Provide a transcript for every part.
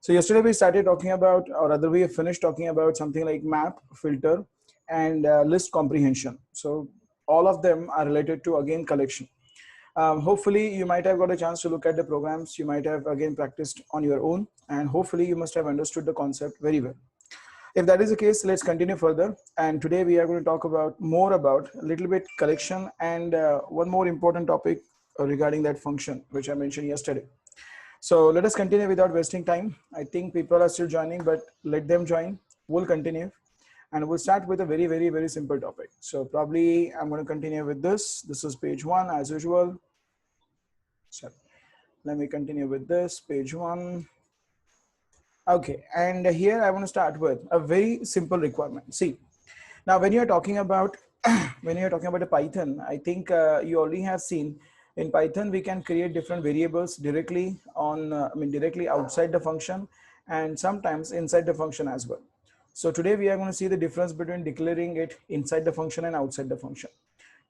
So yesterday we started talking about, or rather we have finished talking about something like map, filter, and list comprehension. So all of them are related to again collection. Hopefully you might have got a chance to look at the programs. You might have again practiced on your own, and hopefully you must have understood the concept very well. If that is the case, let's continue further. And today we are going to talk about more about a little bit collection and one more important topic regarding that function, which I mentioned yesterday. So let us continue without wasting time. I think people are still joining, but let them join. We'll continue. And we'll start with a very, very, very simple topic. So probably I'm going to continue with this. This is page 1 as usual. So let me continue with this, page 1. Okay, and here I want to start with a very simple requirement. See, now when you're talking about a Python, I think you already have seen in Python we can create different variables directly on, directly outside the function, and sometimes inside the function as well. So today we are going to see the difference between declaring it inside the function and outside the function.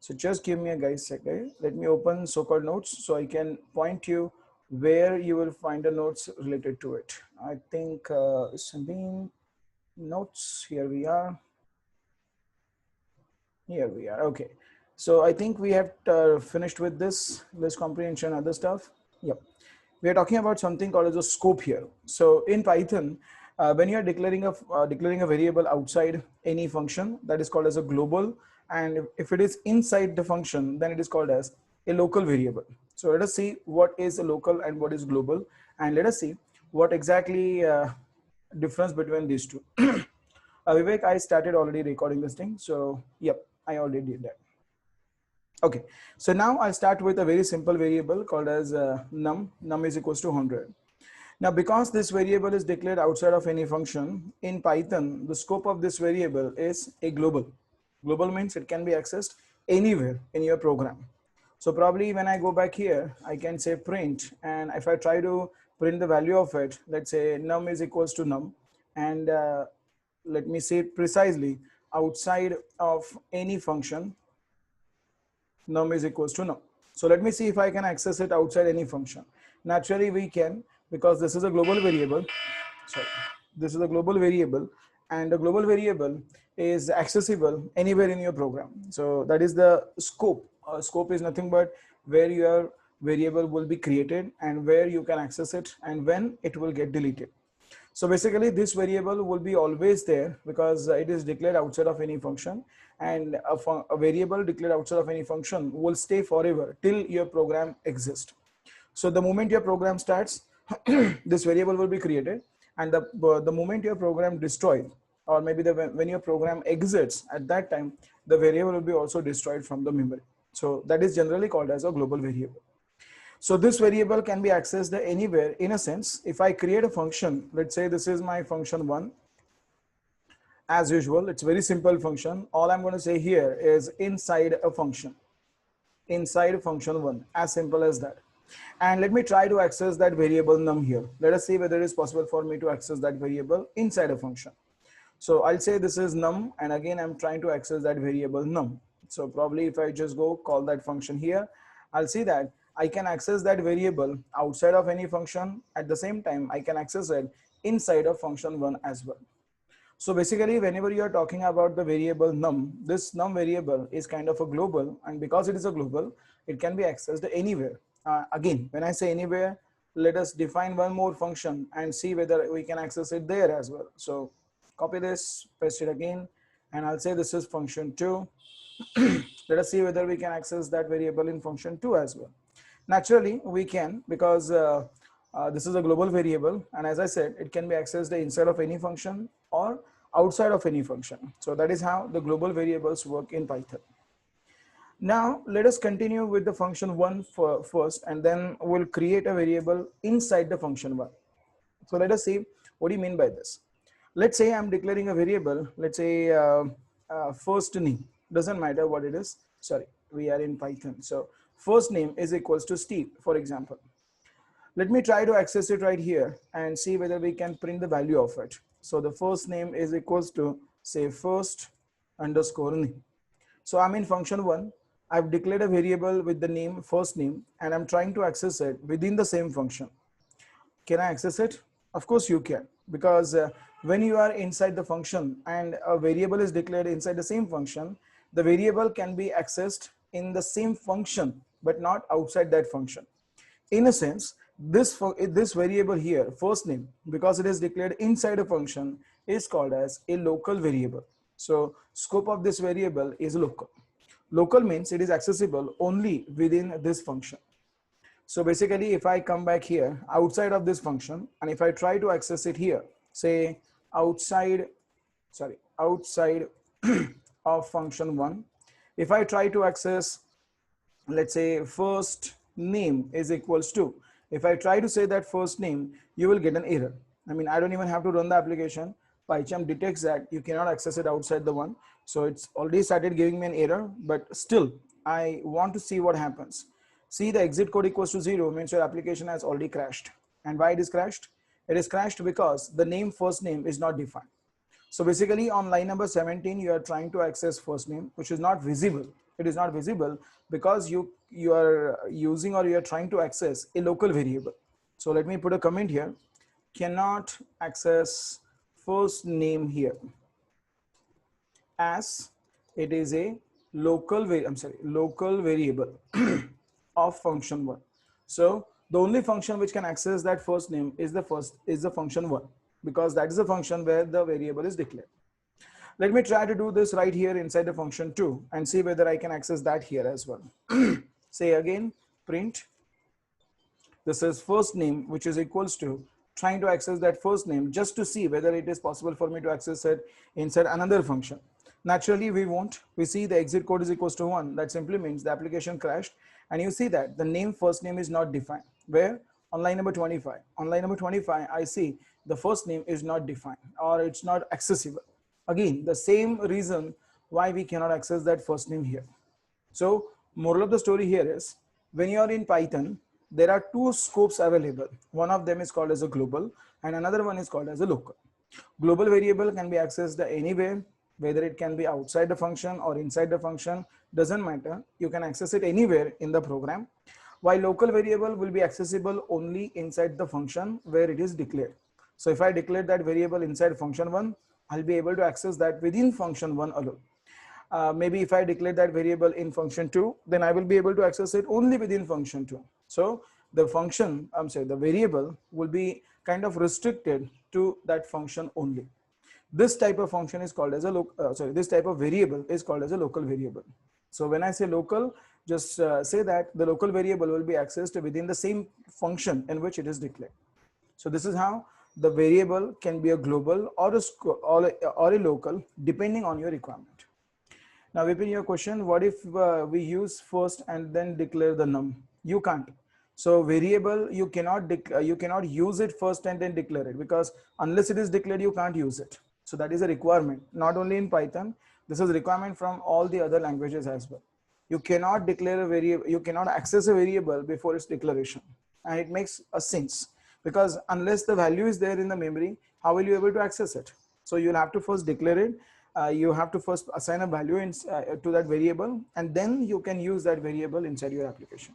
So just give me a guys second. Let me open so-called notes so I can point you where you will find the notes related to it. I think Sabine notes, here we are. Here we are. Okay. So I think we have finished with this comprehension, other stuff. Yep. We are talking about something called as a scope here. So in Python, when you are declaring a variable outside any function, that is called as a global. And if it is inside the function, then it is called as a local variable. So let us see what is a local and what is global. And let us see what exactly difference between these two. Vivek, I started already recording this thing. So yep, I already did that. Okay, so now I'll start with a very simple variable called as num. Num is equals to 100. Now, because this variable is declared outside of any function, in Python, the scope of this variable is a global. Global means it can be accessed anywhere in your program. So probably when I go back here, I can say print, and if I try to print the value of it, let's say num is equals to num, and let me say it precisely, outside of any function, num is equals to num. So let me see if I can access it outside any function. Naturally we can, because this is a global variable. Sorry, this is a global variable, and the global variable is accessible anywhere in your program. So that is the scope. Scope is nothing but where your variable will be created and where you can access it and when it will get deleted. So basically this variable will be always there because it is declared outside of any function, and a variable declared outside of any function will stay forever till your program exists. So the moment your program starts, this variable will be created, and the moment your program destroyed, or maybe when your program exits, at that time the variable will be also destroyed from the memory. So that is generally called as a global variable. So this variable can be accessed anywhere. In a sense, if I create a function, let's say this is my function 1. As usual, it's very simple function. All I'm going to say here is inside a function. Inside function 1, as simple as that. And let me try to access that variable num here. Let us see whether it is possible for me to access that variable inside a function. So I'll say this is num, and again I'm trying to access that variable num. So probably if I just go call that function here, I'll see that I can access that variable outside of any function. At the same time, I can access it inside of function 1 as well. So basically, whenever you are talking about the variable num, this num variable is kind of a global, and because it is a global, it can be accessed anywhere. Again, when I say anywhere, let us define one more function and see whether we can access it there as well. So copy this, paste it again, and I'll say this is function 2. Let us see whether we can access that variable in function 2 as well. Naturally, we can, because this is a global variable, and as I said, it can be accessed inside of any function or outside of any function. So that is how the global variables work in Python. Now let us continue with the function 1 first, and then we'll create a variable inside the function 1. So let us see what do you mean by this. Let's say I'm declaring a variable, let's say first name, doesn't matter what it is. Sorry, we are in Python. So first name is equals to Steve, for example. Let me try to access it right here and see whether we can print the value of it. So the first name is equals to, say, first underscore name. So I'm in function 1. I've declared a variable with the name first name, and I'm trying to access it within the same function. Can I access it? Of course you can, because when you are inside the function and a variable is declared inside the same function, the variable can be accessed in the same function but not outside that function. In a sense, this variable here, first name, because it is declared inside a function, is called as a local variable. So scope of this variable is local. Local means it is accessible only within this function. So basically, if I come back here outside of this function, and if I try to access it here, say outside, outside of function one, if I try to access, let's say first name is equals to, if I try to say that first name, you will get an error. I mean, I don't even have to run the application. PyCharm detects that you cannot access it outside the one. So it's already started giving me an error, but still I want to see what happens. See, the exit code equals to 0 means your application has already crashed. And why it is crashed? It is crashed because the name first name is not defined. So basically on line number 17, you are trying to access first name, which is not visible. It is not visible because you are using, or you are trying to access a local variable. So let me put a comment here. Cannot access first name here, as it is a local local variable of function one. So the only function which can access that first name is the function one, because that is the function where the variable is declared. Let me try to do this right here inside the function 2 and see whether I can access that here as well. Say again, print. This is first name, which is equals to, trying to access that first name just to see whether it is possible for me to access it inside another function. Naturally, we won't. We see the exit code is equals to 1. That simply means the application crashed. And you see that the name first name is not defined. Where? On line number 25. On line number 25, I see the first name is not defined, or it's not accessible. Again, the same reason why we cannot access that first name here. So moral of the story here is, when you are in Python, there are two scopes available. One of them is called as a global and another one is called as a local. Global variable can be accessed anywhere, whether it can be outside the function or inside the function, doesn't matter. You can access it anywhere in the program. While local variable will be accessible only inside the function where it is declared. So if I declare that variable inside function one, I'll be able to access that within function one alone. Maybe if I declare that variable in function 2, then I will be able to access it only within function 2. So the function, the variable will be kind of restricted to that function only. This type of function is called as a this type of variable is called as a local variable. So when I say local, just say that the local variable will be accessed within the same function in which it is declared. So this is how the variable can be a global or a local, depending on your requirement. Now, Vipin, your question, what if we use first and then declare the num? You can't. So variable, you cannot use it first and then declare it, because unless it is declared, you can't use it. So that is a requirement, not only in Python. This is a requirement from all the other languages as well. You cannot declare a variable, you cannot access a variable before its declaration. And it makes a sense, because unless the value is there in the memory, how will you be able to access it? So you'll have to first declare it. You have to first assign a value to that variable, and then you can use that variable inside your application.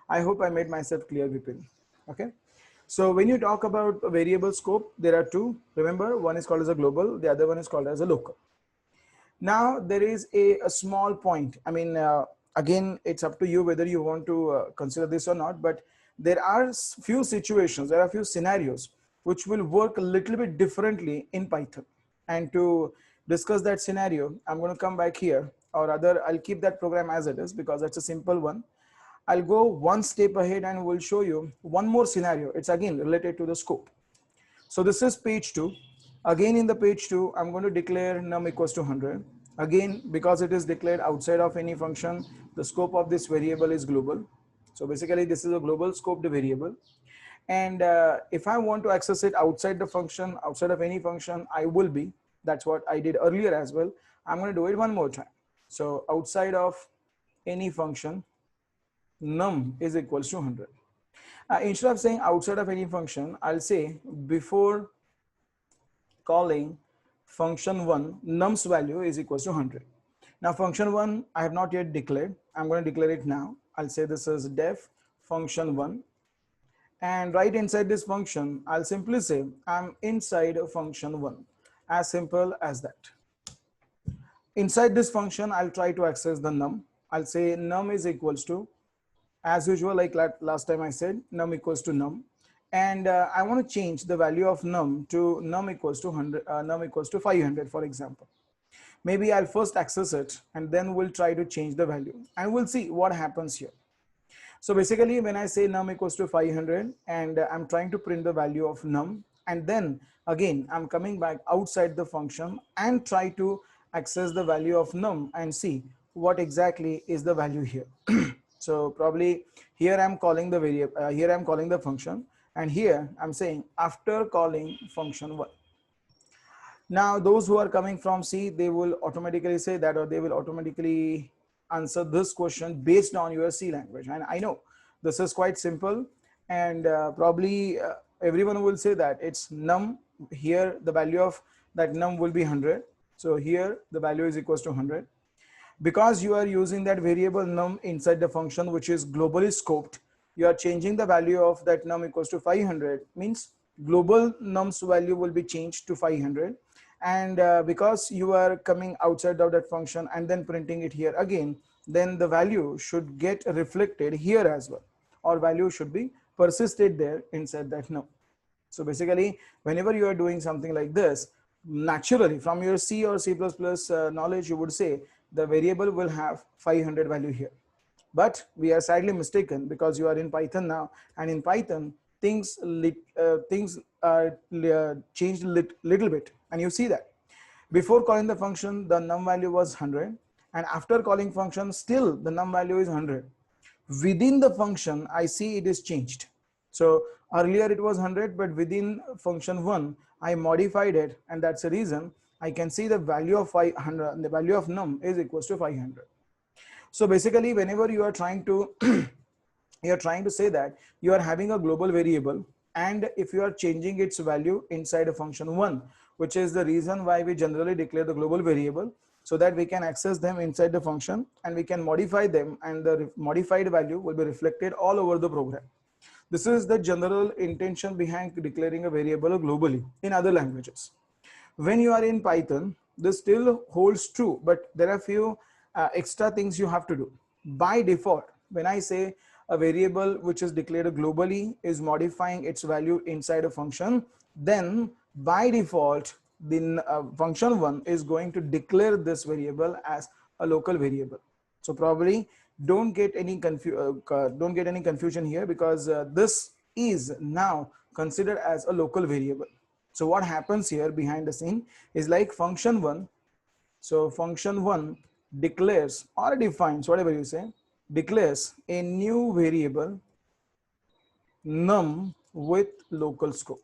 I hope I made myself clear, Vipin. Okay. So when you talk about a variable scope, there are two. Remember, one is called as a global, the other one is called as a local. Now there is a small point. I mean, again, it's up to you whether you want to consider this or not, but there are few situations, there are few scenarios which will work a little bit differently in Python. And to discuss that scenario, I'm going to come back here, or rather I'll keep that program as it is because that's a simple one. I'll go one step ahead and we'll show you one more scenario. It's again related to the scope. So this is page 2. Again, in the page 2, I'm going to declare num equals to 100. Again, because it is declared outside of any function, the scope of this variable is global. So basically this is a global scoped variable. And if I want to access it outside the function, outside of any function, I will be. That's what I did earlier as well. I'm going to do it one more time. So outside of any function, num is equals to 100. Instead of saying outside of any function, I'll say before calling function 1, num's value is equals to 100. Now function 1, I have not yet declared. I'm going to declare it now. I'll say this is def function 1. And right inside this function, I'll simply say I'm inside a function 1. As simple as that. Inside this function, I'll try to access the num. I'll say num is equals to, as usual, like last time I said, num equals to num. And I want to change the value of num to num equals to 100, num equals to 500, for example. Maybe I'll first access it and then we'll try to change the value and we'll see what happens here. So basically when I say num equals to 500 and I'm trying to print the value of num, and then again I'm coming back outside the function and try to access the value of num and see what exactly is the value here. So probably here I'm calling the variable, here I'm calling the function, and here I'm saying after calling function 1. Now, those who are coming from C, they will automatically say that, or they will automatically answer this question based on your C language. And I know this is quite simple, and probably everyone will say that it's num. Here, the value of that num will be 100. So here, the value is equals to 100. Because you are using that variable num inside the function, which is globally scoped, you are changing the value of that num equals to 500, means global num's value will be changed to 500. And because you are coming outside of that function and then printing it here again, then the value should get reflected here as well, or value should be persisted there inside that num. So basically, whenever you are doing something like this, naturally from your C or C++ knowledge, you would say the variable will have 500 value here. But we are sadly mistaken because you are in Python now, and in Python things are changed little bit, and you see that before calling the function the num value was 100, and after calling function still the num value is 100. Within the function I see it is changed. So earlier it was 100, but within function 1 I modified it, and that's the reason I can see the value of 500, the value of num is equals to 500. So basically whenever you are trying to you are trying to say that you are having a global variable, and if you are changing its value inside a function 1, which is the reason why we generally declare the global variable, so that we can access them inside the function and we can modify them, and the modified value will be reflected all over the program. This is the general intention behind declaring a variable globally in other languages. When you are in Python, this still holds true, but there are few extra things you have to do. By default, when I say a variable which is declared globally is modifying its value inside a function, then by default, the function 1 is going to declare this variable as a local variable. So probably don't get any confusion here, because this is now considered as a local variable. So what happens here behind the scene is like function 1. So function 1 declares or defines, whatever you say, declares a new variable num with local scope.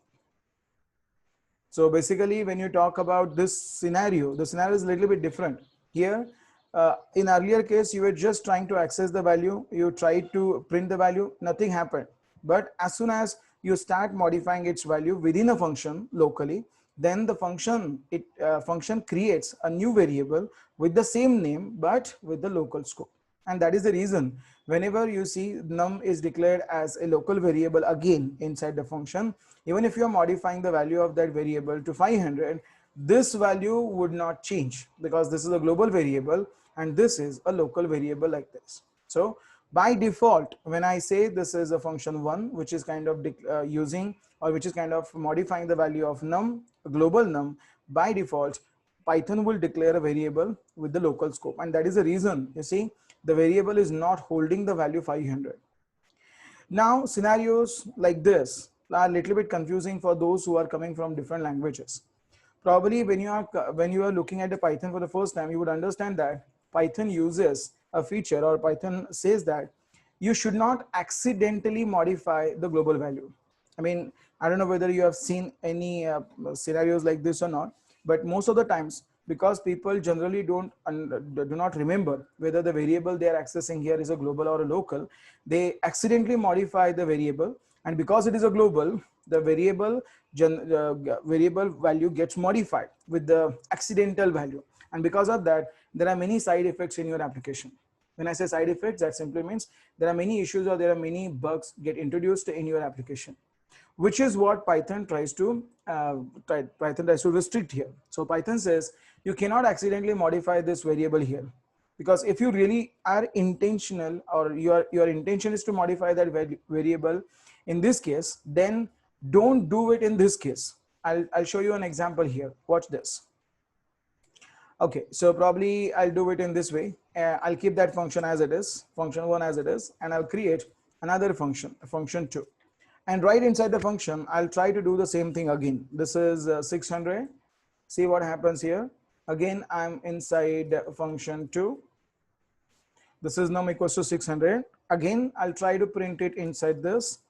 So basically when you talk about this scenario, the scenario is a little bit different. Here, in earlier case, you were just trying to access the value, you tried to print the value, nothing happened. But as soon as you start modifying its value within a function locally, then the function creates a new variable with the same name but with the local scope. And that is the reason whenever you see num is declared as a local variable again inside the function, even if you are modifying the value of that variable to 500, this value would not change, because this is a global variable and this is a local variable like this. So by default, when I say this is a function 1, which is kind of using, or which is kind of modifying the value of num, global num, by default Python will declare a variable with the local scope, and that is the reason you see the variable is not holding the value 500. Now scenarios like this are a little bit confusing for those who are coming from different languages. Probably when you are looking at the Python for the first time, you would understand that Python uses a feature, or Python says that you should not accidentally modify the global value. I mean, I don't know whether you have seen any scenarios like this or not, but most of the times, because people generally do not remember whether the variable they are accessing here is a global or a local, they accidentally modify the variable, and because it is a global, the variable value gets modified with the accidental value, and because of that there are many side effects in your application. When I say side effects, that simply means there are many issues or there are many bugs get introduced in your application, which is what Python tries to restrict here. So Python says you cannot accidentally modify this variable here, because if you really are intentional, or your intention is to modify that variable in this case, then don't do it in this case. I'll show you an example here. Watch this. Okay, so probably I'll do it in this way. I'll keep that function as it is, function 1 as it is, and I'll create another function, function 2. And right inside the function, I'll try to do the same thing again. This is 600. See what happens here. Again, I'm inside function 2. This is num equals to 600. Again, I'll try to print it inside this.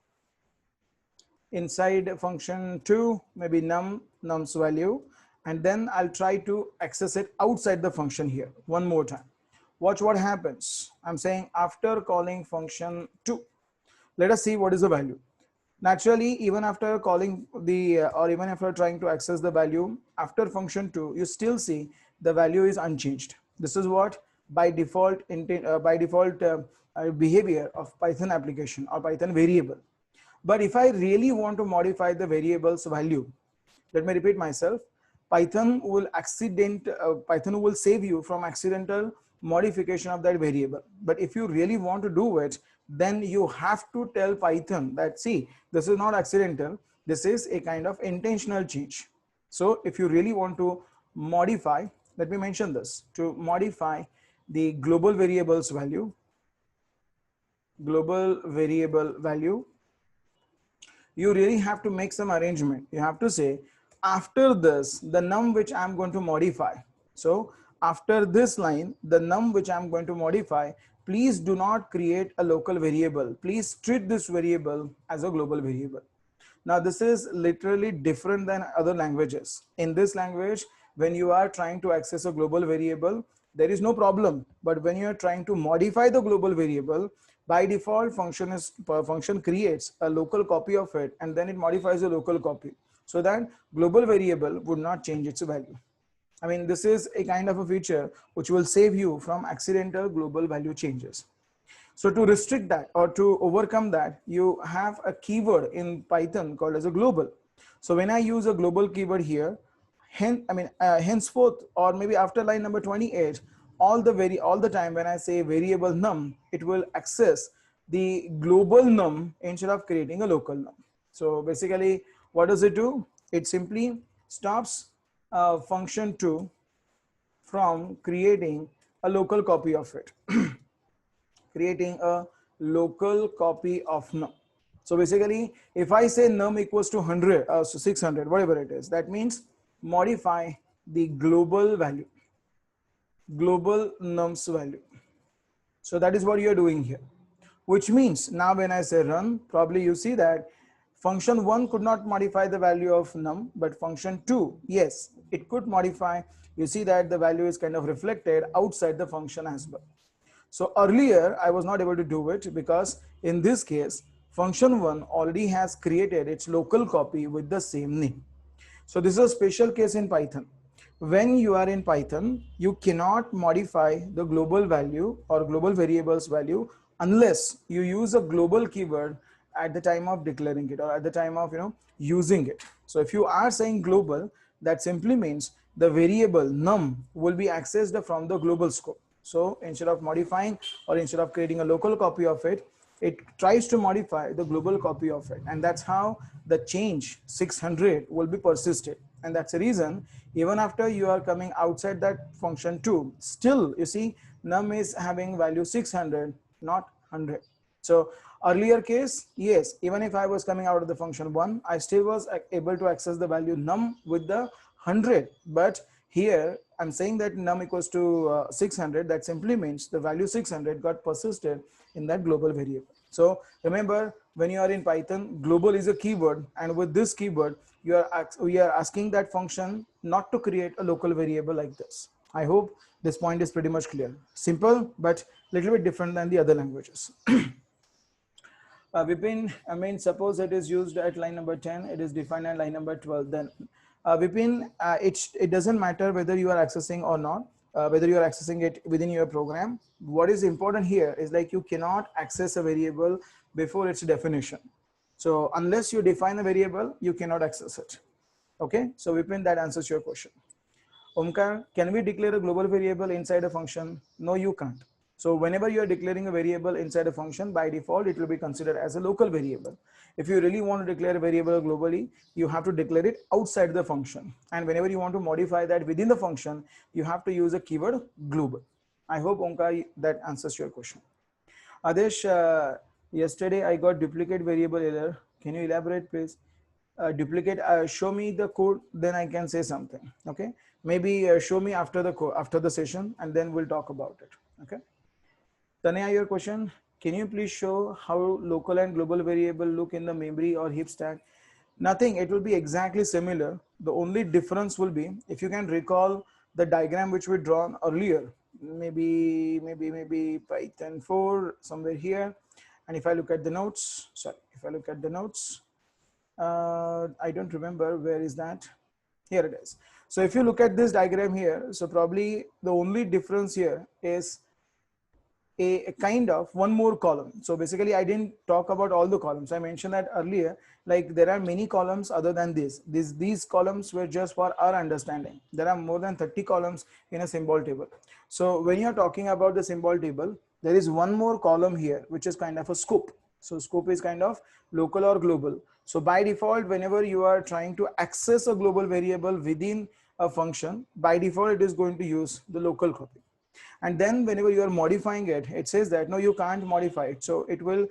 Inside function 2, maybe num's value. And then I'll try to access it outside the function here one more time. Watch what happens. I'm saying after calling function 2, let us see what is the value. Naturally, even after calling the or even after trying to access the value after function 2, you still see the value is unchanged. This is what by default behavior of Python application or Python variable. But if I really want to modify the variable's value, let me repeat myself. Python will save you from accidental modification of that variable. But if you really want to do it, then you have to tell Python that, see, this is not accidental, this is a kind of intentional change. So if you really want to modify, let me mention this, to modify the global variable's value, you really have to make some arrangement. You have to say, after this, the num which I'm going to modify. So after this line, the num which I'm going to modify, please do not create a local variable. Please treat this variable as a global variable. Now, this is literally different than other languages. In this language, when you are trying to access a global variable, there is no problem. But when you are trying to modify the global variable, by default, function creates a local copy of it, and then it modifies a local copy, so that global variable would not change its value. I mean, this is a kind of a feature which will save you from accidental global value changes. So to restrict that or to overcome that, you have a keyword in Python called as a global. So when I use a global keyword here, henceforth, or maybe after line number 28, all the time when I say variable num, it will access the global num instead of creating a local num. So basically, what does it do? It simply stops function 2 from creating a local copy of it. Creating a local copy of num. So basically, if I say num equals to 100, so 600, whatever it is, that means modify the global value, global num's value. So that is what you're doing here, which means now when I say run, probably you see that function 1 could not modify the value of num, but function 2, yes, it could modify. You see that the value is kind of reflected outside the function as well. So earlier I was not able to do it because in this case, function 1 already has created its local copy with the same name. So this is a special case in Python. When you are in Python, you cannot modify the global value or global variable's value unless you use a global keyword at the time of declaring it or at the time of using it. So if you are saying global, that simply means the variable num will be accessed from the global scope. So instead of modifying or instead of creating a local copy of it, it tries to modify the global copy of it. And that's how the change 600 will be persisted. And that's the reason even after you are coming outside that function 2, still you see num is having value 600, not 100. So earlier case, yes, even if I was coming out of the function 1, I still was able to access the value num with the 100. But here I'm saying that num equals to 600. That simply means the value 600 got persisted in that global variable. So remember, when you are in Python, global is a keyword, and with this keyword, we are asking that function not to create a local variable like this. I hope this point is pretty much clear. Simple, but a little bit different than the other languages. Vipin, I mean, suppose it is used at line number 10, it is defined at line number 12, then Vipin, it doesn't matter whether you are accessing or not. whether you are accessing it within your program. What is important here is like you cannot access a variable before its definition. So unless you define a variable, you cannot access it. Okay, so Vipin, that answers your question. Omkar, can we declare a global variable inside a function? No, you can't. So whenever you are declaring a variable inside a function, by default, it will be considered as a local variable. If you really want to declare a variable globally, you have to declare it outside the function. And whenever you want to modify that within the function, you have to use a keyword global. I hope, Omkar, that answers your question. Adesh, yesterday I got duplicate variable error. Can you elaborate, please? Duplicate, show me the code, then I can say something. Okay, maybe show me after the code, after the session, and then we'll talk about it. Okay, Tanya, your question, can you please show how local and global variable look in the memory or heap stack? Nothing, it will be exactly similar. The only difference will be, if you can recall the diagram which we drawn earlier, maybe Python 4 somewhere here. And if I look at the notes, sorry, if I look at the notes, I don't remember where is that. Here it is. So if you look at this diagram here, so probably the only difference here is a kind of one more column. So basically I didn't talk about all the columns. I mentioned that earlier, like there are many columns other than this. These columns were just for our understanding. There are more than 30 columns in a symbol table. So when you're talking about the symbol table, there is one more column here, which is kind of a scope. So scope is kind of local or global. So by default, whenever you are trying to access a global variable within a function, by default, it is going to use the local copy. And then whenever you are modifying it, it says that no, you can't modify it. So it will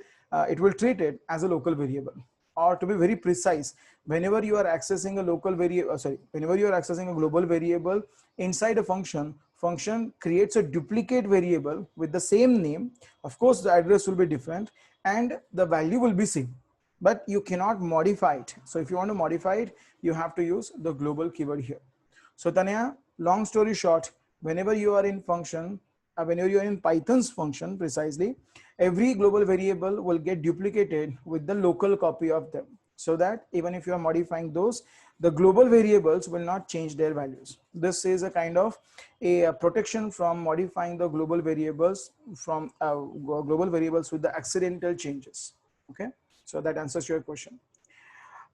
treat it as a local variable. Or to be very precise, whenever you are accessing a local variable, whenever you are accessing a global variable inside a function, function creates a duplicate variable with the same name. Of course, the address will be different and the value will be same, but you cannot modify it. So if you want to modify it, you have to use the global keyword here. So Tanya, long story short, whenever you are in function, whenever you are in Python's function precisely, every global variable will get duplicated with the local copy of them, so that even if you are modifying those, the global variables will not change their values. This is a kind of a protection from modifying the global variables from global variables with the accidental changes. Okay, so that answers your question.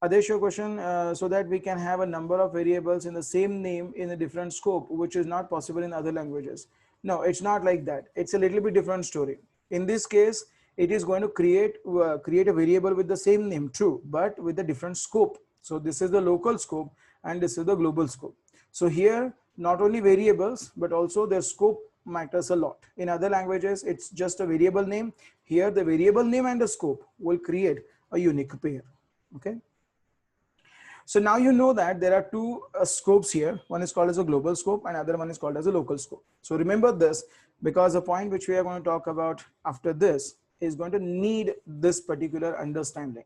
Adesh, your question, so that we can have a number of variables in the same name in a different scope, which is not possible in other languages. No, it's not like that. It's a little bit different story. In this case, it is going to create a variable with the same name, true, but with a different scope. So this is the local scope and this is the global scope. So here, not only variables, but also their scope matters a lot. In other languages, it's just a variable name. Here, the variable name and the scope will create a unique pair. Okay. So now you know that there are two scopes here. One is called as a global scope and other one is called as a local scope. So remember this, because the point which we are going to talk about after this is going to need this particular understanding.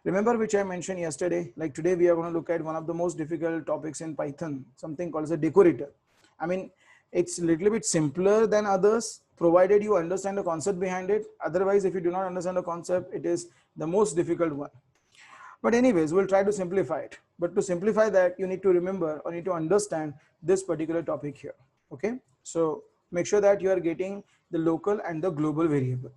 Remember which I mentioned yesterday, like today we are going to look at one of the most difficult topics in Python, something called as a decorator. I mean, it's a little bit simpler than others, provided you understand the concept behind it. Otherwise, if you do not understand the concept, it is the most difficult one. But anyways, we'll try to simplify it. But to simplify that, you need to remember or need to understand this particular topic here. Okay. So make sure that you are getting the local and the global variable.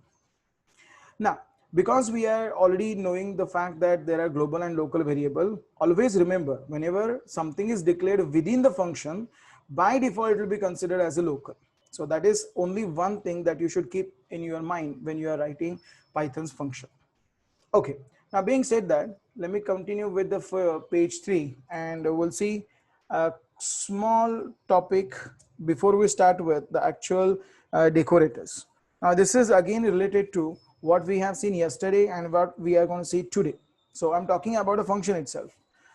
Now, because we are already knowing the fact that there are global and local variable, always remember whenever something is declared within the function, by default, it will be considered as a local. So that is only one thing that you should keep in your mind when you are writing Python's function. Okay. Now, being said that, let me continue with the page 3 and we'll see a small topic before we start with the actual decorators. Now, this is again related to what we have seen yesterday and what we are going to see today. So, I'm talking about a function itself.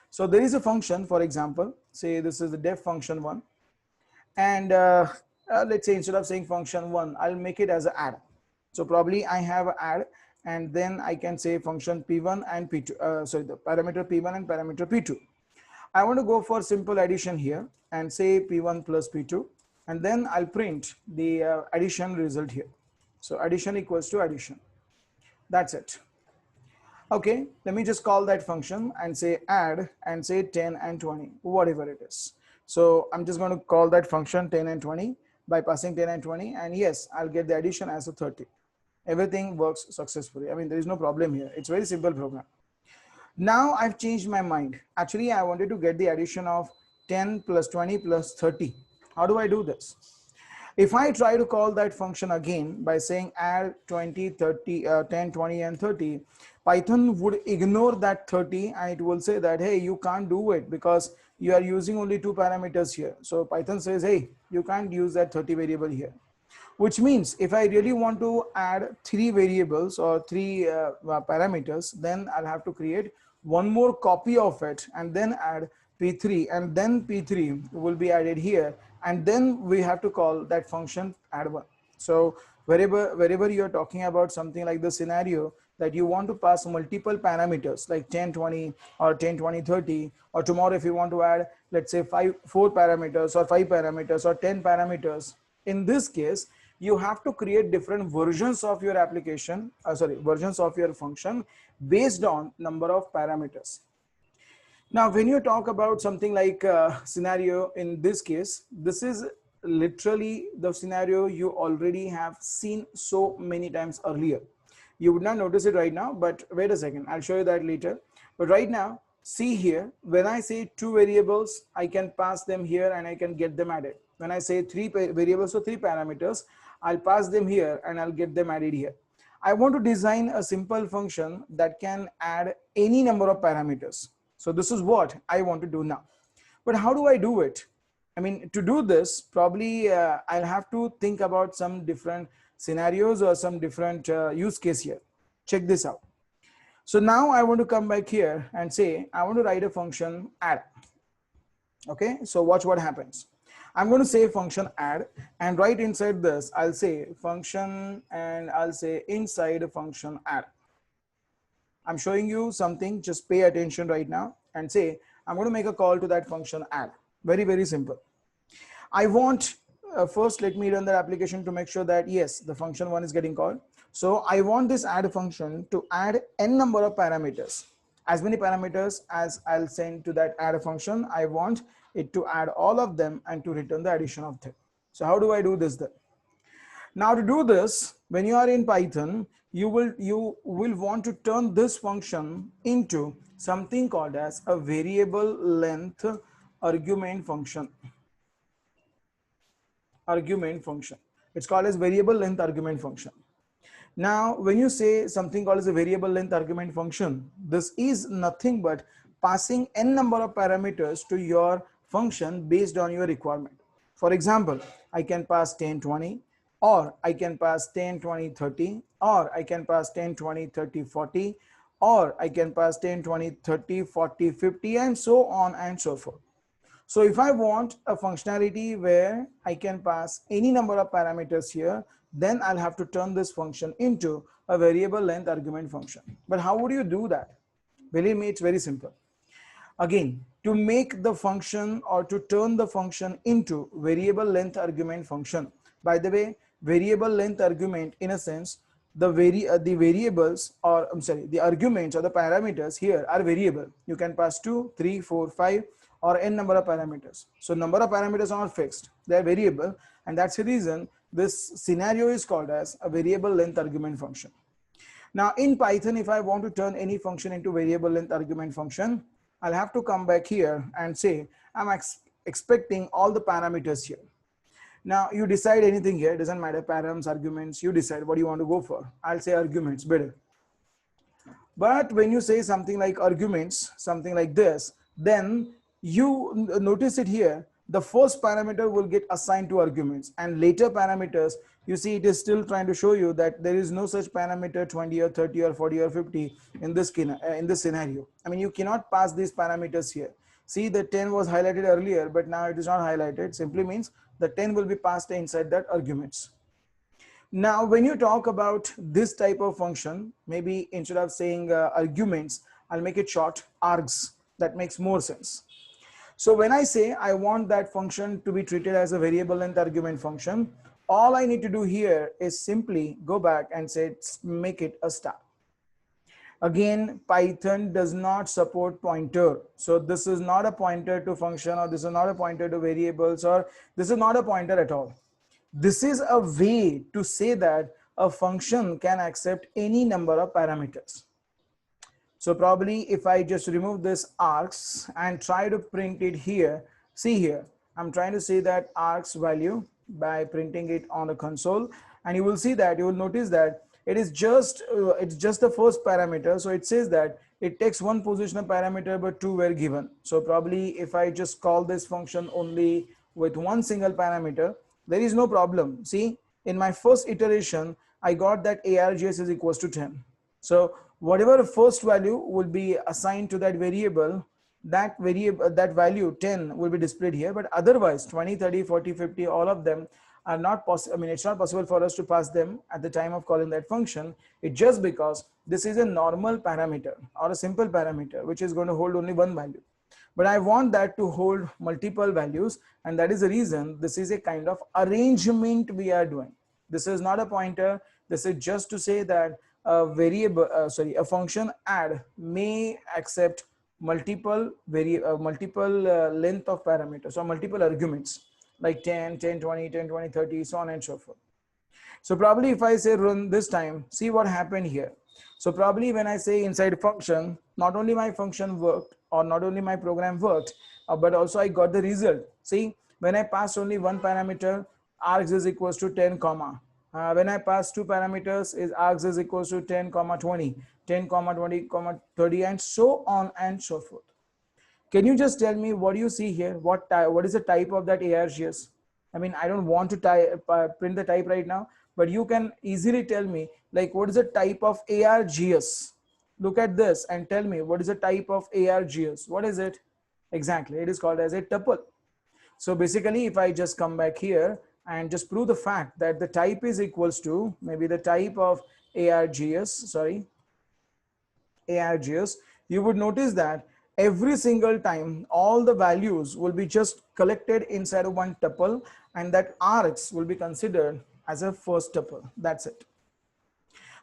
So, there is a function, for example, say this is the def function 1. And let's say instead of saying function 1, I'll make it as an add. So, probably I have an add. And then I can say function P1 and P2, the parameter P1 and parameter P2. I want to go for simple addition here and say P1 plus P2, and then I'll print the addition result here. So addition equals to addition. That's it. Okay, let me just call that function and say add and say 10 and 20, whatever it is. So I'm just going to call that function 10 and 20 by passing 10 and 20, and yes, I'll get the addition as a 30. Everything works successfully. I mean, there is no problem here. It's a very simple program. Now I've changed my mind. Actually, I wanted to get the addition of 10 plus 20 plus 30. How do I do this? If I try to call that function again by saying add 20, 30, 10, 20, and 30, Python would ignore that 30 and it will say that, hey, you can't do it because you are using only 2 parameters here. So Python says, hey, you can't use that 30 variable here. Which means if I really want to add 3 variables or 3 parameters, then I'll have to create one more copy of it and then add P3, and then P3 will be added here, and then we have to call that function add1. So wherever you're talking about something like the scenario that you want to pass multiple parameters like 10, 20 or 10, 20, 30, or tomorrow if you want to add, let's say 4 parameters or 5 parameters or 10 parameters, in this case, you have to create different versions of your application, versions of your function based on number of parameters. Now, when you talk about something like scenario in this case, this is literally the scenario you already have seen so many times earlier. You would not notice it right now, but wait a second, I'll show you that later. But right now, see here, when I say 2 variables, I can pass them here and I can get them added. When I say 3 variables or 3 parameters, I'll pass them here and I'll get them added here. I want to design a simple function that can add any number of parameters. So this is what I want to do now. But how do I do it? I mean, to do this, probably I'll have to think about some different scenarios or some different use case here. Check this out. So now I want to come back here and say, I want to write a function add. Okay, so watch what happens. I'm going to say function add, and right inside this, I'll say function, and I'll say inside function add. I'm showing you something, just pay attention right now and say, I'm going to make a call to that function add. Very, very simple. I want, first let me run the application to make sure that yes, the function 1 is getting called. So I want this add function to add n number of parameters. As many parameters as I'll send to that add function, I want it to add all of them and to return the addition of them. So how do I do this then? Now to do this, when you are in Python, you will want to turn this function into something called as a variable length argument function. It's called as variable length argument function. Now, when you say something called as a variable length argument function, this is nothing but passing n number of parameters to your function based on your requirement. For example, I can pass 10, 20, or I can pass 10, 20, 30, or I can pass 10, 20, 30, 40, or I can pass 10, 20, 30, 40, 50, and so on and so forth. So if I want a functionality where I can pass any number of parameters here, then I'll have to turn this function into a variable length argument function. But how would you do that? Believe me, it's very simple. Again, to make the function or to turn the function into variable length argument function. By the way, variable length argument, in a sense, the variables, or I'm sorry, the arguments or the parameters here are variable. You can pass 2, 3, 4, 5 or n number of parameters. So number of parameters are not fixed, they are variable, and that's the reason this scenario is called as a variable length argument function. Now in Python, if I want to turn any function into variable length argument function, I'll have to come back here and say I'm expecting all the parameters here. Now you decide anything here, doesn't matter, params, arguments, you decide what you want to go for. I'll say arguments better. But when you say something like arguments, something like this, then you notice it here, the first parameter will get assigned to arguments, and later parameters, you see it is still trying to show you that there is no such parameter 20 or 30 or 40 or 50 in this scenario. I mean, you cannot pass these parameters here. See, the 10 was highlighted earlier, but now it is not highlighted. Simply means the 10 will be passed inside that arguments. Now, when you talk about this type of function, maybe instead of saying arguments, I'll make it short, args. That makes more sense. So when I say I want that function to be treated as a variable length argument function, all I need to do here is simply go back and say, make it a star. Again, Python does not support pointer. So this is not a pointer to function, or this is not a pointer to variables, or this is not a pointer at all. This is a way to say that a function can accept any number of parameters. So probably if I just remove this args and try to print it here, see here, I'm trying to say that args value by printing it on the console, and you will see that, you will notice that it's just the first parameter. So it says that it takes one positional parameter but two were given. So probably if I just call this function only with one single parameter, there is no problem. See, in my first iteration, I got that args is equals to 10. So whatever first value will be assigned to that variable, that value 10 will be displayed here. But otherwise 20, 30, 40, 50, all of them are not possible. I mean, it's not possible for us to pass them at the time of calling that function. It's just because this is a normal parameter or a simple parameter which is going to hold only one value. But I want that to hold multiple values, and that is the reason this is a kind of arrangement we are doing. This is not a pointer. This is just to say that a variable, a function add may accept multiple length of parameters or multiple arguments like 10, 10, 20, 10, 20, 30, so on and so forth. So probably if I say run this time, see what happened here. So probably when I say inside function, not only my function worked or not only my program worked, but also I got the result. See, when I pass only one parameter, args is equals to 10 comma. When I pass two parameters, is args is equals to 10 comma 20, 10 comma 20 comma 30, and so on and so forth. Can you just tell me what do you see here? What is the type of that args? I mean, I don't want to print the type right now, but you can easily tell me like what is the type of args. Look at this and tell me what is the type of args. What is it? Exactly, it is called as a tuple. So basically, if I just come back here and just prove the fact that the type is equals to maybe the type of args, you would notice that every single time all the values will be just collected inside of one tuple, and that args will be considered as a first tuple. That's it.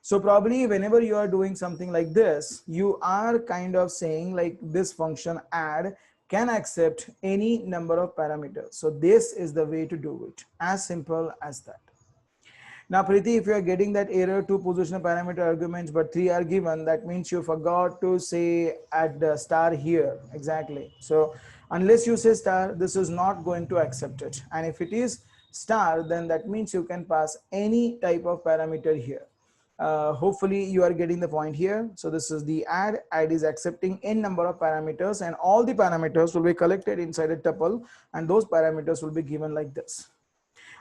So probably whenever you are doing something like this, you are kind of saying like this function add can accept any number of parameters. So this is the way to do it, as simple as that. Now, Preeti, if you are getting that error, two positional parameter arguments, but three are given, that means you forgot to say at the star here. Exactly. So unless you say star, this is not going to accept it. And if it is star, then that means you can pass any type of parameter here. Hopefully you are getting the point here. So this is the add is accepting n number of parameters, and all the parameters will be collected inside a tuple, and those parameters will be given like this.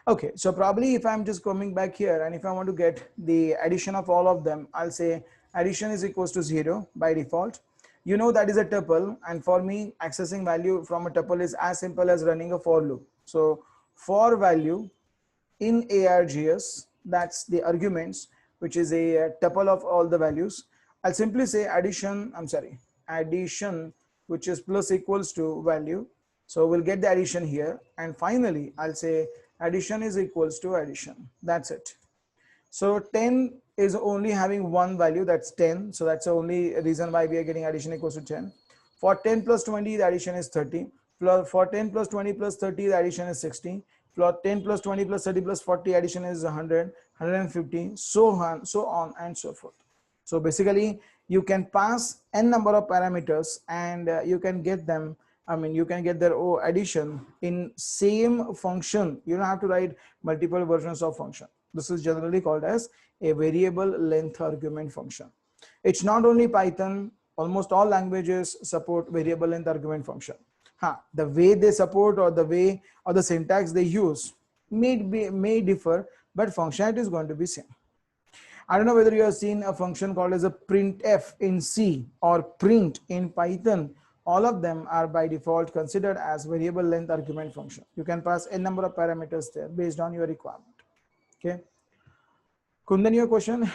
Okay, so probably if I'm just coming back here and if I want to get the addition of all of them, I'll say addition is equals to 0 by default. You know that is a tuple, and for me accessing value from a tuple is as simple as running a for loop. So for value in args, that's the arguments, which is a tuple of all the values. I'll simply say addition, addition, which is plus equals to value. So we'll get the addition here, and finally I'll say addition is equals to addition. That's it. So 10 is only having one value, that's 10. So that's the only reason why we are getting addition equals to 10. For 10 plus 20, the addition is 30. For 10 plus 20 plus 30, the addition is 60. For 10 plus 20 plus 30 plus 40, addition is 100, 150, so on and so forth. So basically, you can pass n number of parameters, and you can get them. I mean, you can get their addition in same function. You don't have to write multiple versions of function. This is generally called as a variable length argument function. It's not only Python, almost all languages support variable length argument function. The way they support or the way or the syntax they use may differ, but functionality is going to be same. I don't know whether you have seen a function called as a printf in C or print in Python. All of them are by default considered as variable length argument function. You can pass a number of parameters there based on your requirement. Okay. Kundan, your question,